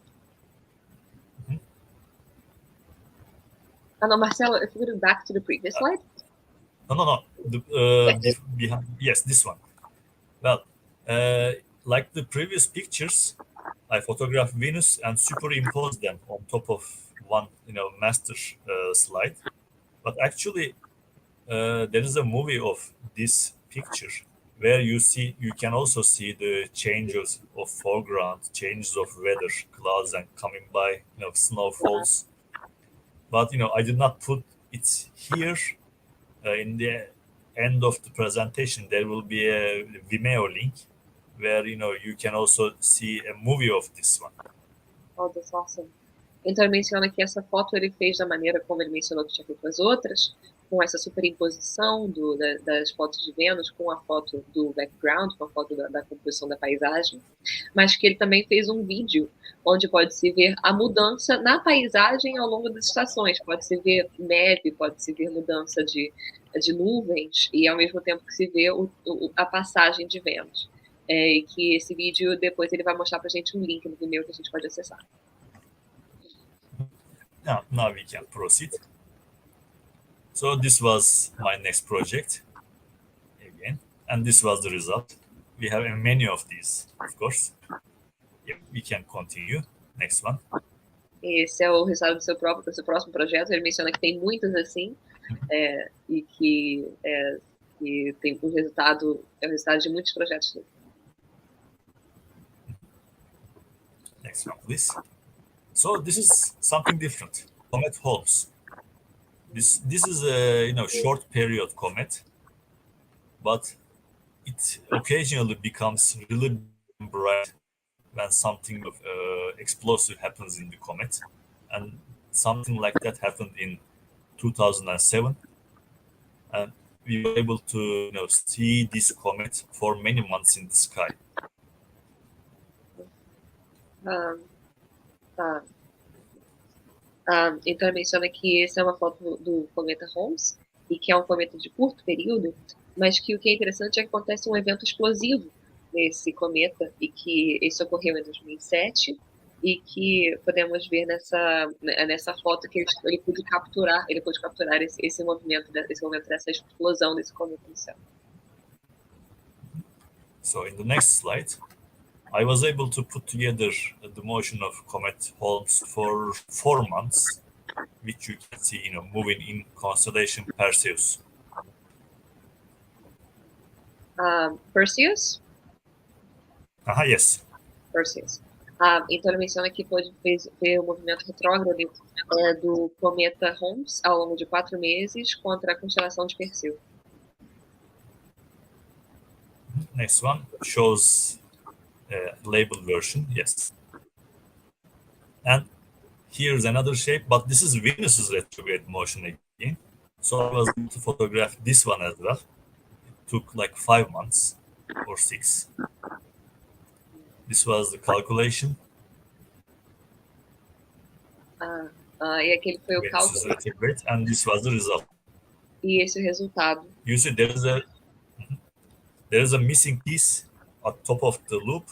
C: No, Marcelo, if you go back to the previous slide.
B: No. Behind, yes, this one. Well, like the previous pictures, I photographed Venus and superimposed them on top of one, master slide. But actually, there is a movie of this picture where you can also see the changes of foreground, changes of weather, clouds and coming by, snowfalls. But I did not put it here. In the end of the presentation, there will be a Vimeo link where you can also see a movie of this one.
C: Oh, that's awesome. Então ele menciona que essa foto ele fez da maneira como ele mencionou que tinha feito as outras, com essa superimposição das fotos de Vênus com a foto do background, com a foto da composição da paisagem, mas que ele também fez um vídeo onde pode-se ver a mudança na paisagem ao longo das estações. Pode-se ver neve, pode-se ver mudança de nuvens, e ao mesmo tempo que se vê a passagem de Vênus. E que esse vídeo, depois ele vai mostrar pra gente um link no Vimeo que a gente pode acessar.
B: Now we can proceed. So this was my next project again, and this was the result. We have many of these, of course. Yeah, we can continue. Next one.
C: Esse é o resultado do seu próximo projeto. Ele menciona que tem muitos assim, e que tem o resultado de muitos projetos dele.
B: Next one, please. So this is something different. Comet Holmes. This is a short period comet, but it occasionally becomes really bright when something explosive happens in the comet, and something like that happened in 2007, and we were able to see this comet for many months in the sky.
C: Então ele menciona que essa é uma foto do cometa Holmes, e que é um cometa de curto período, mas que o que é interessante é que acontece um evento explosivo nesse cometa, e que isso ocorreu em 2007, e que podemos ver nessa foto que ele pôde capturar esse movimento dessa explosão desse cometa no céu.
B: So in the next slide, I was able to put together the motion of Comet Holmes for 4 months, which you can see, moving in constellation Perseus.
C: Perseus?
B: Yes.
C: Perseus. Então ele menciona que pôde ver o movimento retrógrado do cometa Holmes ao longo de 4 meses contra a constelação de Perseu.
B: Next one shows labeled version, yes. And here's another shape, but this is Venus's retrograde motion again. So I was able to photograph this one as well. It took like 5 months or 6. This was the calculation.
C: E aquele foi o cálculo.
B: Venus's retrograde, and this was the result.
C: E esse é o resultado.
B: You see, there is a missing piece at top of the loop.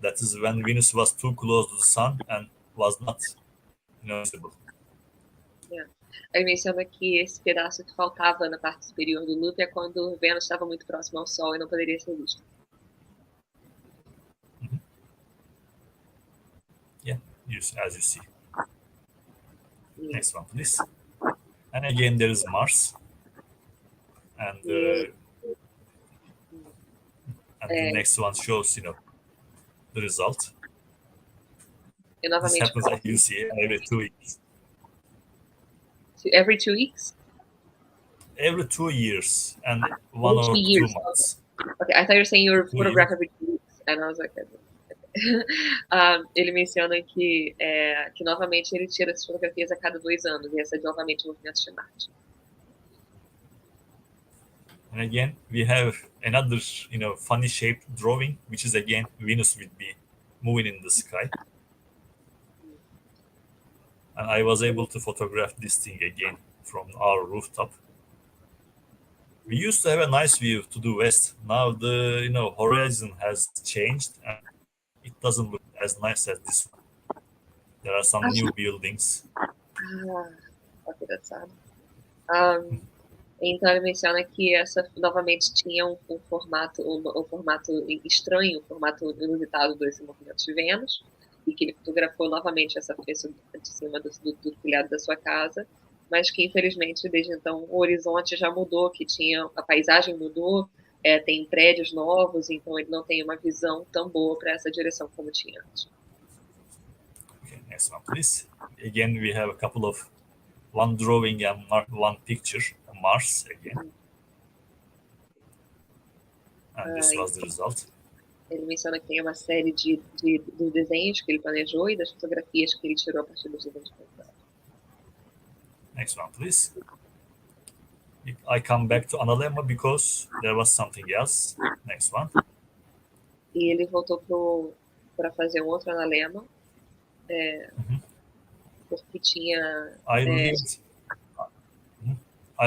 B: That is when Venus was too close to the Sun and was not visible.
C: Ele menciona que esse pedaço que faltava na parte superior do loop é quando Vênus estava muito próximo ao Sol e não poderia ser visto.
B: Yeah, as you see. Next one, please. And again, there is Mars. And the next one shows, the result. This happens, as you see, every 2 weeks.
C: Every 2 weeks?
B: Every 2 years and 1 or 2 months.
C: Okay, I thought you were saying you were photographed every 2 weeks, and I was like, ele menciona que novamente ele tira essas fotografias a cada 2 anos, e essa é novamente o movimento de Marte.
B: And again, we have another, funny shaped drawing, which is again Venus will be moving in the sky. And I was able to photograph this thing again from our rooftop. We used to have a nice view to the west. Now the horizon has changed, and it doesn't look as nice as this one. There are some new buildings.
C: Ok, that's sad. Então ele menciona que essa novamente tinha um formato estranho, um formato inusitado desse movimento de Vênus, e que ele fotografou novamente essa peça de cima do telhado da sua casa, mas que infelizmente desde então o horizonte já mudou, a paisagem mudou, tem prédios novos, então ele não tem uma visão tão boa para essa direção como tinha antes.
B: Okay, next one, please. Again, we have a couple of one drawing and one picture, Mars again. And this was the result.
C: Ele menciona que tem uma série dos desenhos que ele planejou e das fotografias que ele tirou a partir dos desenhos planejados.
B: Next one, please. I come back to Analemma because there was something else. Next one.
C: E ele voltou para fazer um outro analema, porque tinha...
B: I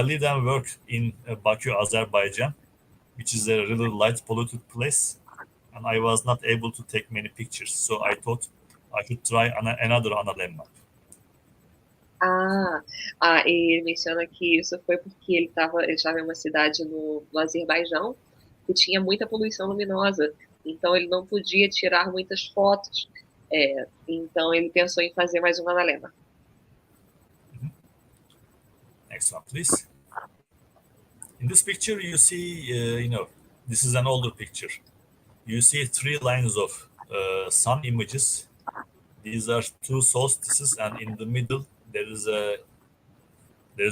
B: lived and worked in Baku, Azerbaijan, which is a really light polluted place, and I was not able to take many pictures, so I thought I should try another analemma.
C: E ele menciona que isso foi porque ele estava em uma cidade no Azerbaijão que tinha muita poluição luminosa, então ele não podia tirar muitas fotos, então ele pensou em fazer mais um analema.
B: Next one, please. In this picture, you see, this is an older picture. You see 3 lines of sun images. These are 2 solstices, and in the middle there is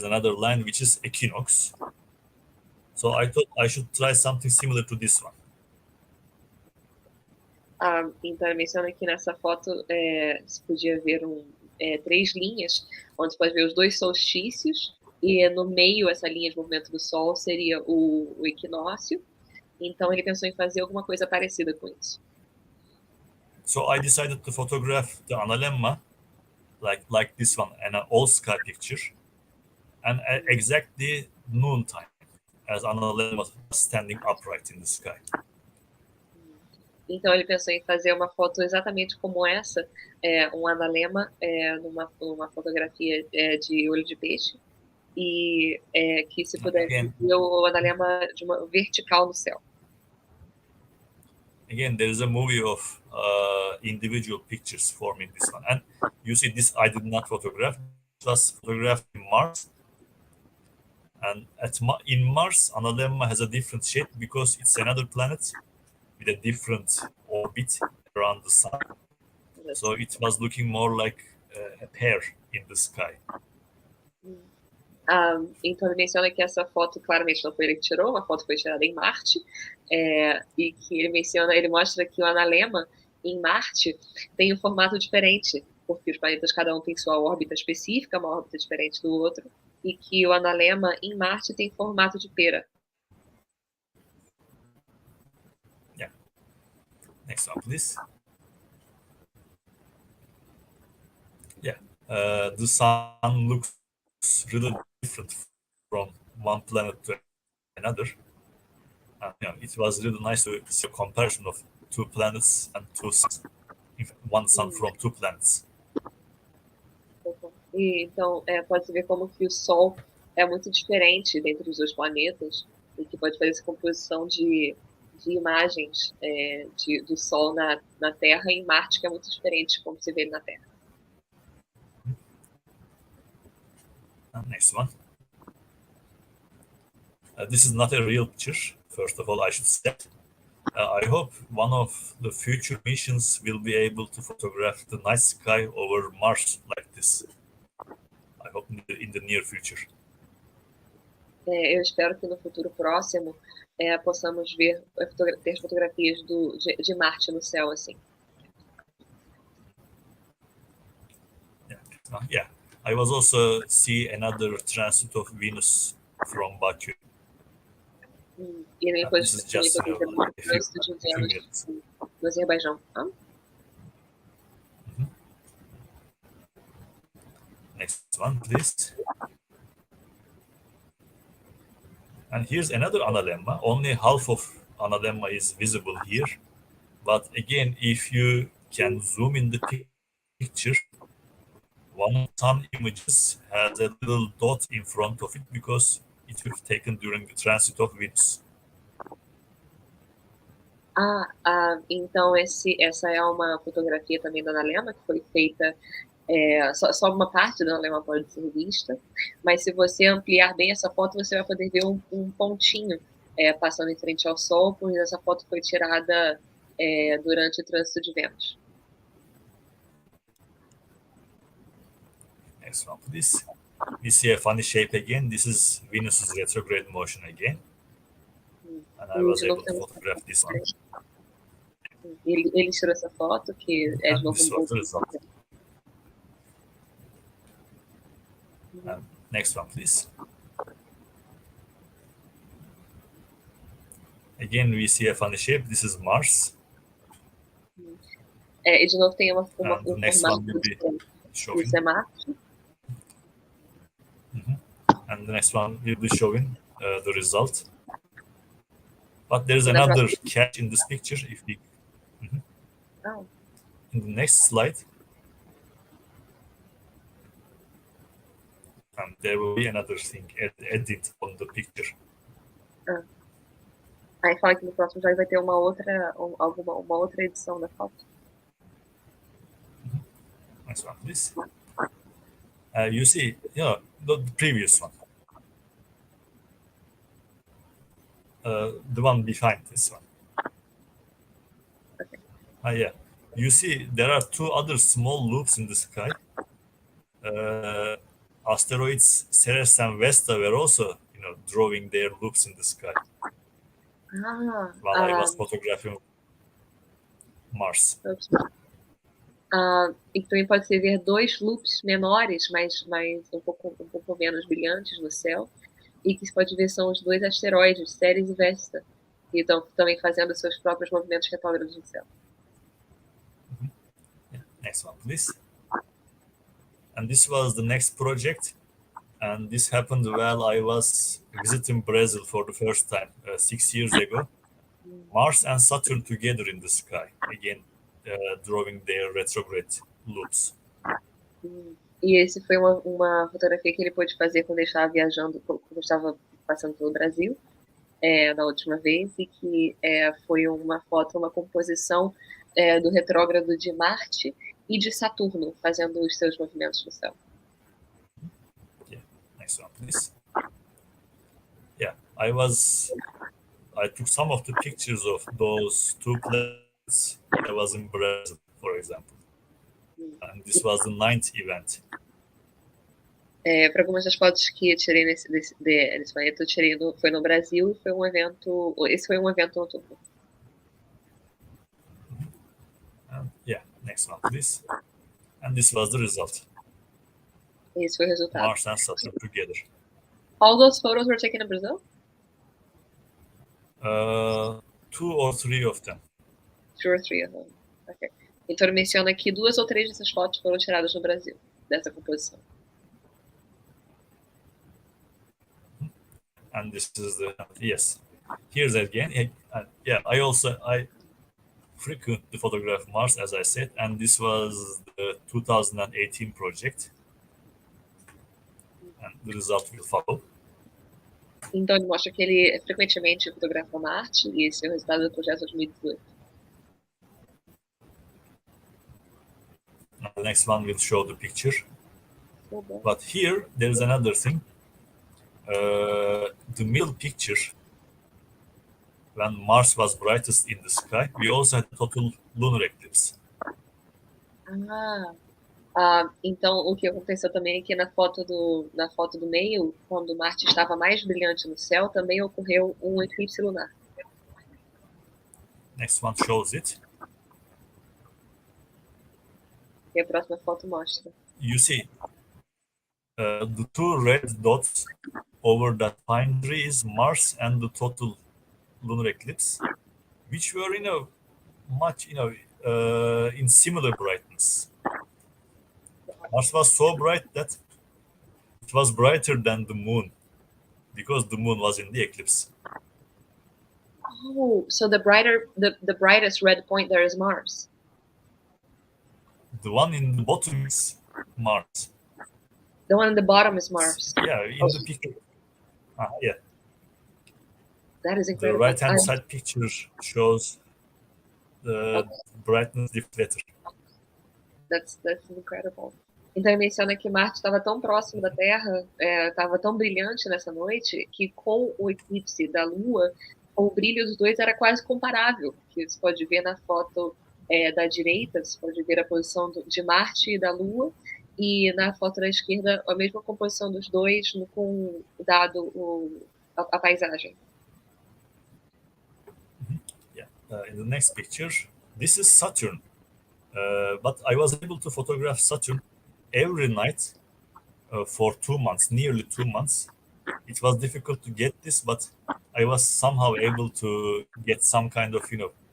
B: another line which is equinox. So I thought I should try something similar to this one.
C: Então ele menciona que nessa foto se podia ver 3 linhas, onde você pode ver os 2 solstícios, e no meio essa linha de movimento do Sol seria o equinócio. Então ele pensou em fazer alguma coisa parecida com isso.
B: So I decided to photograph the analemma like this one, an all sky picture, and exactly noontime, as analemma was standing upright in the sky.
C: Então ele pensou em fazer uma foto exatamente como essa, um analema numa fotografia de olho de peixe, e que se puder ver o analema de uma vertical no céu.
B: Again, there is a movie of individual pictures forming this one, and you see this I did not photograph. It was photographed in Mars, and in Mars, analemma has a different shape because it's another planet with a different orbit around the sun. So it was looking more like a pear in the sky.
C: Então ele menciona que essa foto claramente não foi ele que tirou, uma foto foi tirada em Marte, e que ele mostra que o analema em Marte tem um formato diferente, porque os planetas cada um tem sua órbita específica, uma órbita diferente do outro, e que o analema em Marte tem formato de pera.
B: Yeah. Next one, please. Yeah. The sun looks really different from one planet to another. It was really nice to see a comparison of 2 planets and 2 suns, one sun from 2 planets.
C: E então pode-se ver como que o Sol é muito diferente dentre os 2 planetas, e que pode fazer essa composição de imagens do Sol na Terra e em Marte, que é muito diferente como se vê ele na Terra.
B: Next one. This is not a real picture, first of all, I should say. I hope one of the future missions will be able to photograph the night sky over Mars like this. I hope in the near future.
C: Eu espero que no futuro próximo possamos ter fotografias de Marte no céu assim.
B: Yeah. I was also see another transit of Venus from Baku.
C: E ele foi
B: This is just
C: de Vênus no Azerbaijão.
B: Next one, please. And here's another analemma. Only half of analemma is visible here. But again, if you can zoom in the picture, one sun images has a little dot in front of it because it was taken during the transit of Venus.
C: Então essa é uma fotografia também do analema que foi feita, só uma parte do analema pode ser vista, mas se você ampliar bem essa foto, você vai poder ver um pontinho passando em frente ao Sol, pois essa foto foi tirada durante o trânsito de Vênus.
B: Next one, please. We see a funny shape again. This is Venus's retrograde motion again. And I was able to photograph this one.
C: Ele tirou essa foto, que é de novo
B: this was the result. Next one, please. Again, we see a funny shape. This is Mars.
C: E de novo tem
B: The next one will be showing.
C: Isso é Marte.
B: And the next one will be showing the result. But there's another catch in this picture. If we in the next slide, and there will be another thing added on the picture.
C: Aí fala que no próximo já vai ter uma outra edição da foto.
B: Next one, please. You see, the previous one. The one behind this one.
C: Okay.
B: Yeah. You see, there are two other small loops in the sky. Asteroids Ceres and Vesta were also, drawing their loops in the sky. While I was photographing Mars.
C: E também pode ser ver dois loops menores, mas um pouco menos brilhantes no céu, e que se pode ver são os dois asteroides, Ceres e Vesta, que estão também fazendo seus próprios movimentos retrógrados no céu.
B: Next one, please. And this was the next project, and this happened while I was visiting Brazil for the first time 6 years ago. Mars and Saturn together in the sky, again drawing their retrograde loops.
C: E esse foi uma fotografia que ele pôde fazer quando ele estava viajando, quando estava passando pelo Brasil, na última vez, e que foi uma foto, uma composição do retrógrado de Marte e de Saturno, fazendo os seus movimentos no céu.
B: Yeah, next one, please. Yeah, I took some of the pictures of those two planets. I was in Brazil, for example. And this was the 9th event.
C: Para algumas das fotos que eu tirei nesse planeta, foi no Brasil e foi um evento. Esse foi um evento no outubro.
B: Yeah, next one, please. And this was the result.
C: Esse foi o resultado.
B: Mars and Saturn together.
C: All those photos were taken in Brazil?
B: 2 or 3 of them.
C: 2 or 3 of them. Okay. Então ele menciona que 2 ou 3 dessas fotos foram tiradas no Brasil, dessa composição.
B: And this is yes. Here's again. I frequent the photograph Mars, as I said, and this was the 2018 project. And the result will follow.
C: Então ele mostra que ele frequentemente fotografa Marte e esse é o resultado do projeto de 2018.
B: The next one will show the picture. But here there is another thing. The middle picture, when Mars was brightest in the sky, we also had a total lunar eclipse.
C: Então o que aconteceu também é que na foto do meio, quando Marte estava mais brilhante no céu, também ocorreu um eclipse lunar.
B: Next one shows it.
C: E a próxima foto mostra.
B: You see, the two red dots over that pine tree is Mars and the total lunar eclipse, which were in similar brightness. Mars was so bright that it was brighter than the moon, because the moon was in the eclipse.
C: Oh, so the brightest red point there is Mars.
B: The one in the bottom is Mars.
C: The one in the bottom is Mars.
B: Yeah, in the picture. Yeah.
C: That is incredible.
B: The right-hand side picture shows the brightness diffrater.
C: That's incredible. Então ele menciona que Marte estava tão próximo da Terra, estava tão brilhante nessa noite, que com o eclipse da Lua, o brilho dos dois era quase comparável. Que você pode ver na foto da direita, você pode ver a posição de Marte e da Lua, e na foto da esquerda a mesma composição dos dois, com dado a paisagem.
B: Yeah. In the next picture, this is Saturn. But I was able to photograph Saturn every night for 2 months, nearly 2 months. It was difficult to get this, but I was somehow able to get some kind of,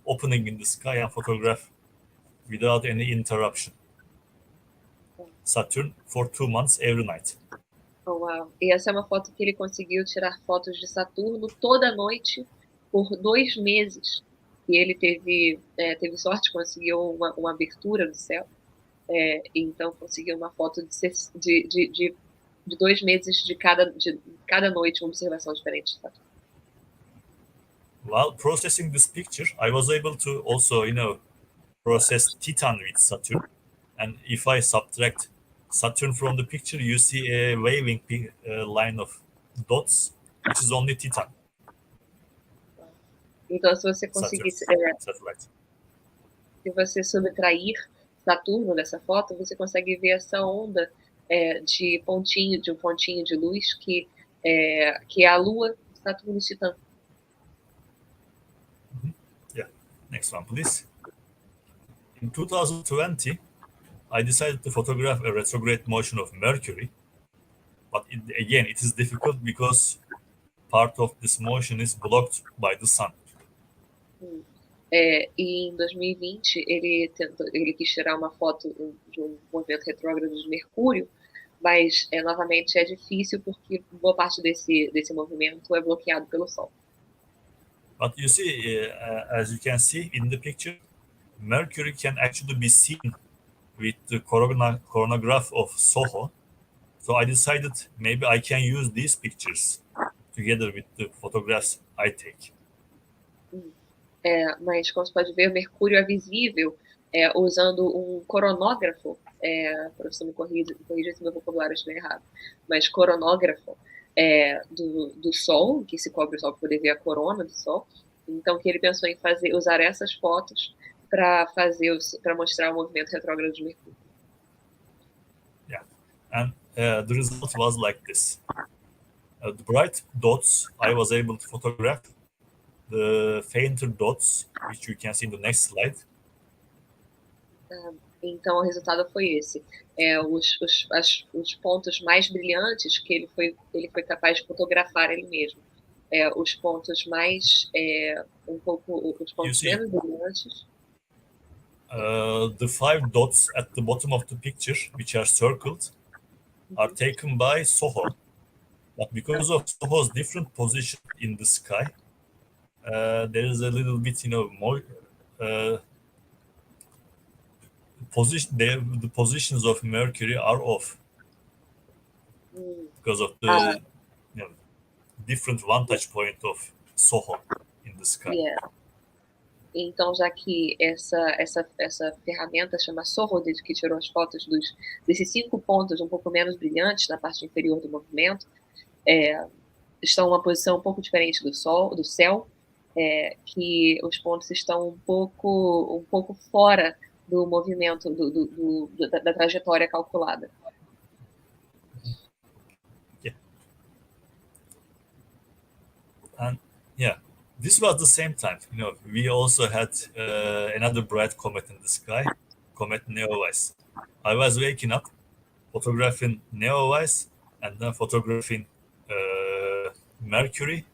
B: opening in the sky and photograph without any interruption. Saturn for 2 months every night.
C: Oh, wow. E essa é uma foto que ele conseguiu tirar fotos de Saturno toda noite por 2 meses. E ele teve sorte, conseguiu uma abertura do céu. Então conseguiu uma foto de 2 meses de cada noite, uma observação diferente de Saturno.
B: While processing this picture, I was able to also, process Titan with Saturn. And if I subtract Saturn from the picture, you see a waving line of dots, which is only Titan.
C: Então, se você conseguir, se você subtrair Saturno dessa foto, você consegue ver essa onda de um pontinho de luz que é a Lua, Saturno e Titã.
B: Yeah. Next one, please. In 2020, I decided to photograph a retrograde motion of Mercury, but again, it is difficult because part of this motion is blocked by the sun.
C: E em 2020 ele quis tirar uma foto de um movimento retrógrado de Mercúrio, mas novamente é difícil porque boa parte desse movimento é bloqueado pelo Sol.
B: But you see, as you can see in the picture, Mercury can actually be seen with the coronagraph of SOHO. So I decided maybe I can use these pictures together with the photographs I take.
C: Mas como você pode ver, o Mercúrio é visível usando um coronógrafo, professor me corrija se meu vocabulário estiver errado, mas coronógrafo do Sol, que se cobre o Sol para poder ver a corona do Sol. Então, que ele pensou em usar essas fotos para mostrar o movimento retrógrado de Mercúrio.
B: Yeah, and the result was like this. The bright dots I was able to photograph. The fainter dots, which you can see in the next slide.
C: Então o resultado foi esse. Os pontos mais brilhantes que ele foi capaz de fotografar ele mesmo. Os pontos mais os pontos menos brilhantes.
B: The 5 dots at the bottom of the picture, which are circled, are taken by SOHO. But because of SOHO's different position in the sky, there is a little bit, more the positions of Mercury are off because of the different vantage point of SOHO in the sky.
C: Yeah. Então, já que essa ferramenta chama SOHO, que tirou as fotos desses 5 pontos um pouco menos brilhantes na parte inferior do movimento, estão em uma posição um pouco diferente do céu, que os pontos estão um pouco fora do movimento da trajetória calculada.
B: Yeah. And this was the same time. We also had another bright comet in the sky, comet Neowise. I was waking up, photographing Neowise, and then photographing Mercury,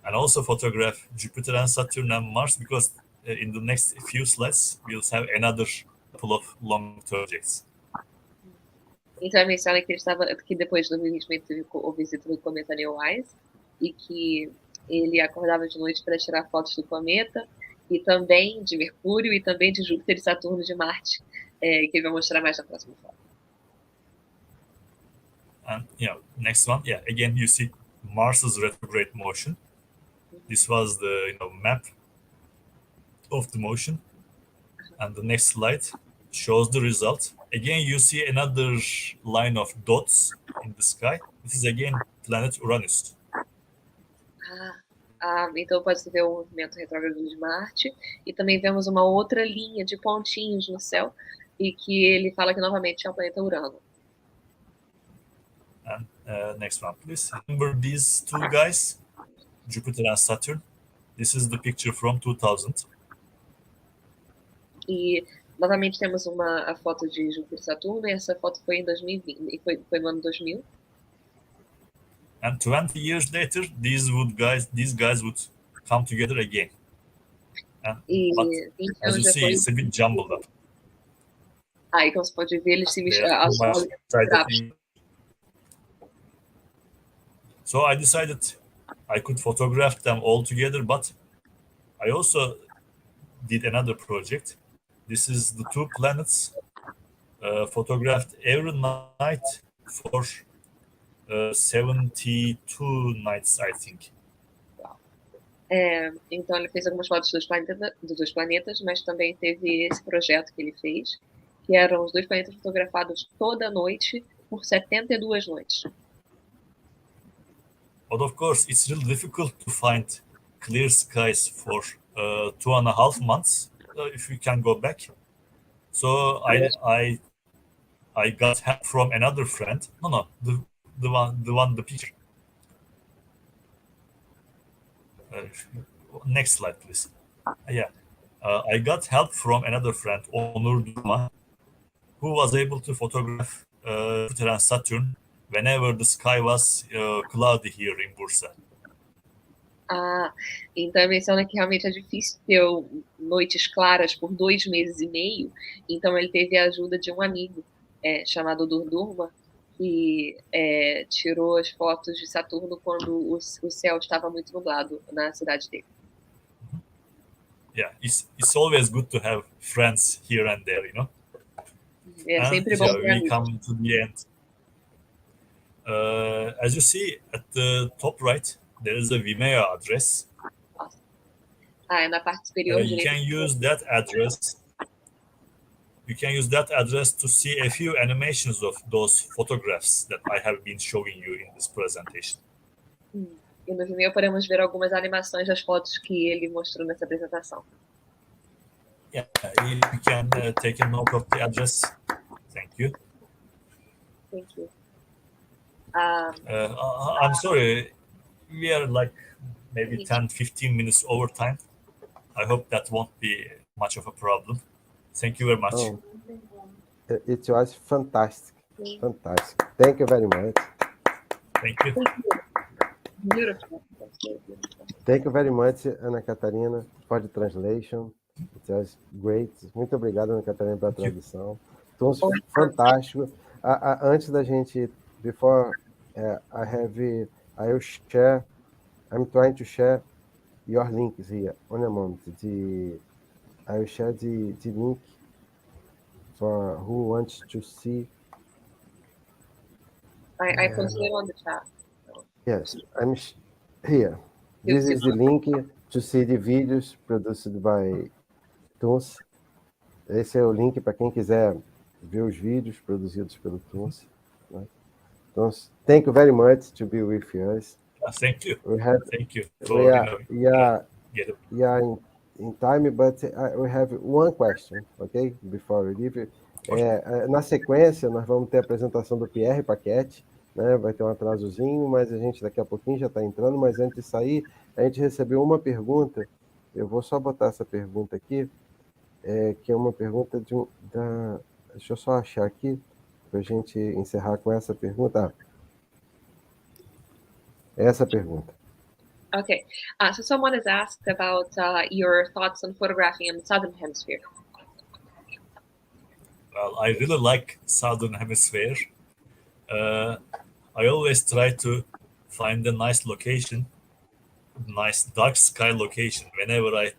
B: and also photograph Jupiter and Saturn and Mars, because in the next few slides we'll have another couple of long projects.
C: Então, ele menciona que depois de 2020 teve o visita do cometa Neowise e que ele acordava de noite para tirar fotos do cometa e também de Mercúrio e também de Júpiter e Saturno de Marte, que ele vai mostrar mais na próxima foto.
B: And next one, again you see Mars's retrograde motion. This was the map of the motion, and the next slide shows the result. Again, you see another line of dots in the sky. This is again planet Uranus.
C: Então pode-se ver o movimento retrógrado de Marte e também vemos uma outra linha de pontinhos no céu e que ele fala que novamente é o planeta Urano.
B: And next one, please. Remember these two guys, Jupiter and Saturn. This is the picture from 2000.
C: E novamente temos a foto de Júpiter e Saturno, e essa foto foi em 2020, e foi no ano 2000.
B: And 20 years later, these guys would come together again.
C: E
B: But
C: 20
B: as you
C: anos
B: see,
C: depois.
B: it's a bit jumbled up.
C: Aí, como você pode ver, eles se
B: So I decided I could photograph them all together, but I also did another project. This is the two planets photographed every night for 72 nights, I think.
C: Então ele fez algumas fotos dos dois planetas, mas também teve esse projeto que ele fez, que eram os dois planetas fotografados toda noite por 72 noites.
B: But of course, it's really difficult to find clear skies for 2.5 months if you can go back. So I got help from another friend. No, the picture. Next slide, please. Yeah, I got help from another friend, Onur Durma, who was able to photograph Jupiter and Saturn whenever the sky was cloudy here in Bursa.
C: Então ele menciona que realmente é difícil ter noites claras por 2 meses e meio. Então ele teve a ajuda de um amigo chamado Durma, que tirou as fotos de Saturno quando o céu estava muito nublado na cidade dele.
B: Yeah, it's always good to have friends here and there, you know.
C: É sempre bom ter
B: we come to the end. As you see at the top right, there is a Vimeo address.
C: Na parte superior
B: you can use that address. You can use that address to see a few animations of those photographs that I have been showing you in this presentation.
C: E no Vimeo podemos ver algumas animações das fotos que ele mostrou nessa apresentação.
B: Yeah, you can take a note of the address. Thank you.
C: Thank you.
B: I'm sorry, we are like maybe 10-15 minutes over time. I hope that won't be much of a problem. Thank you very much.
A: Oh, it was fantastic. Fantastic. Thank you very much.
B: Thank you.
C: Beautiful.
A: Thank you very much, Ana Catarina, for the translation. It was great. Muito obrigado, Ana Catarina, pela tradução. Então, fantástico. Antes da gente, before I'm trying to share your links here. On a moment. I will share the link for who wants to see.
C: I posted it on the chat.
A: Yes, I'm here. This is the link to see the videos produced by Tunç. Esse é o link para quem quiser ver os vídeos produzidos pelo Tunç. Né? Então, thank you very much to be with us.
B: Thank you. Thank you.
A: We are in time, but we have one question, okay? Before we leave. Na sequência, nós vamos ter a apresentação do Pierre Paquette, né? Vai ter um atrasozinho, mas a gente daqui a pouquinho já está entrando. Mas antes de sair, a gente recebeu uma pergunta. Eu vou só botar essa pergunta aqui, que é uma pergunta deixa eu só achar aqui, para a gente encerrar com essa pergunta. Essa pergunta.
C: Okay, so someone has asked about your thoughts on photographing in the Southern Hemisphere.
B: Well, I really like Southern Hemisphere. I always try to find a nice location, nice dark sky location whenever I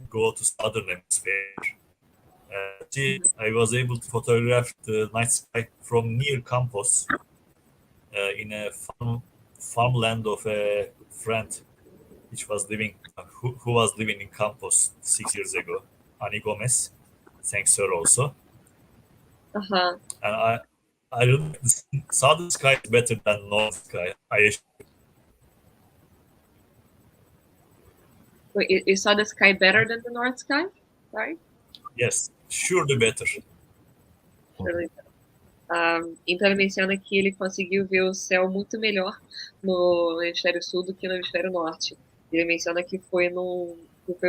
B: go to Southern Hemisphere. I was able to photograph the night sky from near Campos in a farmland of a friend who was living in Campos 6 years ago, Ani Gomez. Thanks her also.
C: Uh-huh.
B: And I really, the southern sky is better than north sky.
C: Wait, is southern sky better than the north sky? Sorry?
B: Yes, surely better.
C: Surely better. Então ele menciona que ele conseguiu ver o céu muito melhor no hemisfério sul do que no hemisfério norte. Ele menciona que foi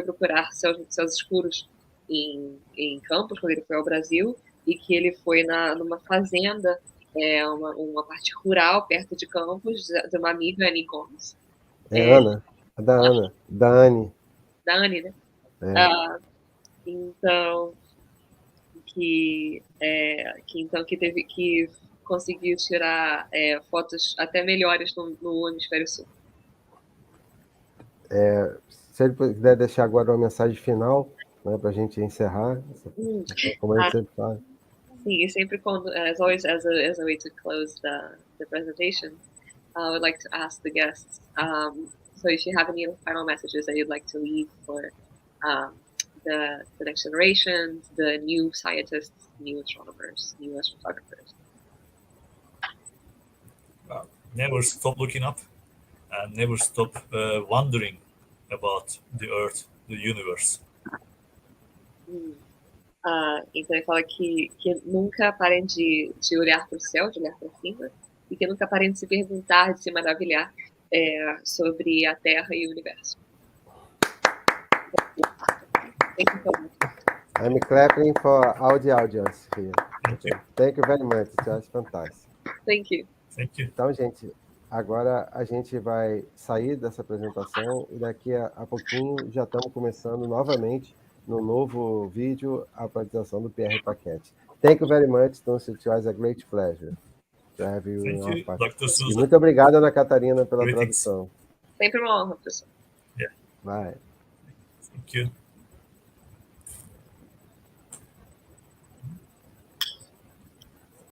C: procurar céus escuros em Campos, quando ele foi ao Brasil, e que ele foi numa fazenda, uma parte rural, perto de Campos, de uma amiga, Annie Gomes.
A: Ana, da Ana, da Anne.
C: Da Anne, né? Então, que conseguiu tirar fotos até melhores no hemisfério sul.
A: Se ele puder deixar agora uma mensagem final, né, para a gente encerrar, como a gente sempre fala.
C: Sim, e sempre quando, as always, as a way to close the presentation, I would like to ask the guests, so if you have any final messages that you'd like to leave for the next generations, the new scientists, new astronomers, new astrophotographers.
B: Never stop looking up and never stop wondering about the Earth, the universe.
C: Então ele fala que nunca parem de olhar para o céu, de olhar para cima, e que nunca parem de se perguntar, de se maravilhar sobre a Terra e o universo. Thank you so much.
A: I'm clapping for all the audience here. Thank you very much. It was fantastic.
C: Thank you.
B: Thank you.
A: Então, gente, agora a gente vai sair dessa apresentação e daqui a pouquinho já estamos começando novamente no novo vídeo, a apresentação do PR Paquete. Thank you very much, Tunç. It was a great pleasure to have you in our party.
B: Dr. Susan.
A: E muito obrigado, Ana Catarina, pela tradução.
C: Sempre uma honra, professor.
B: Yeah.
A: Bye.
B: Thank you.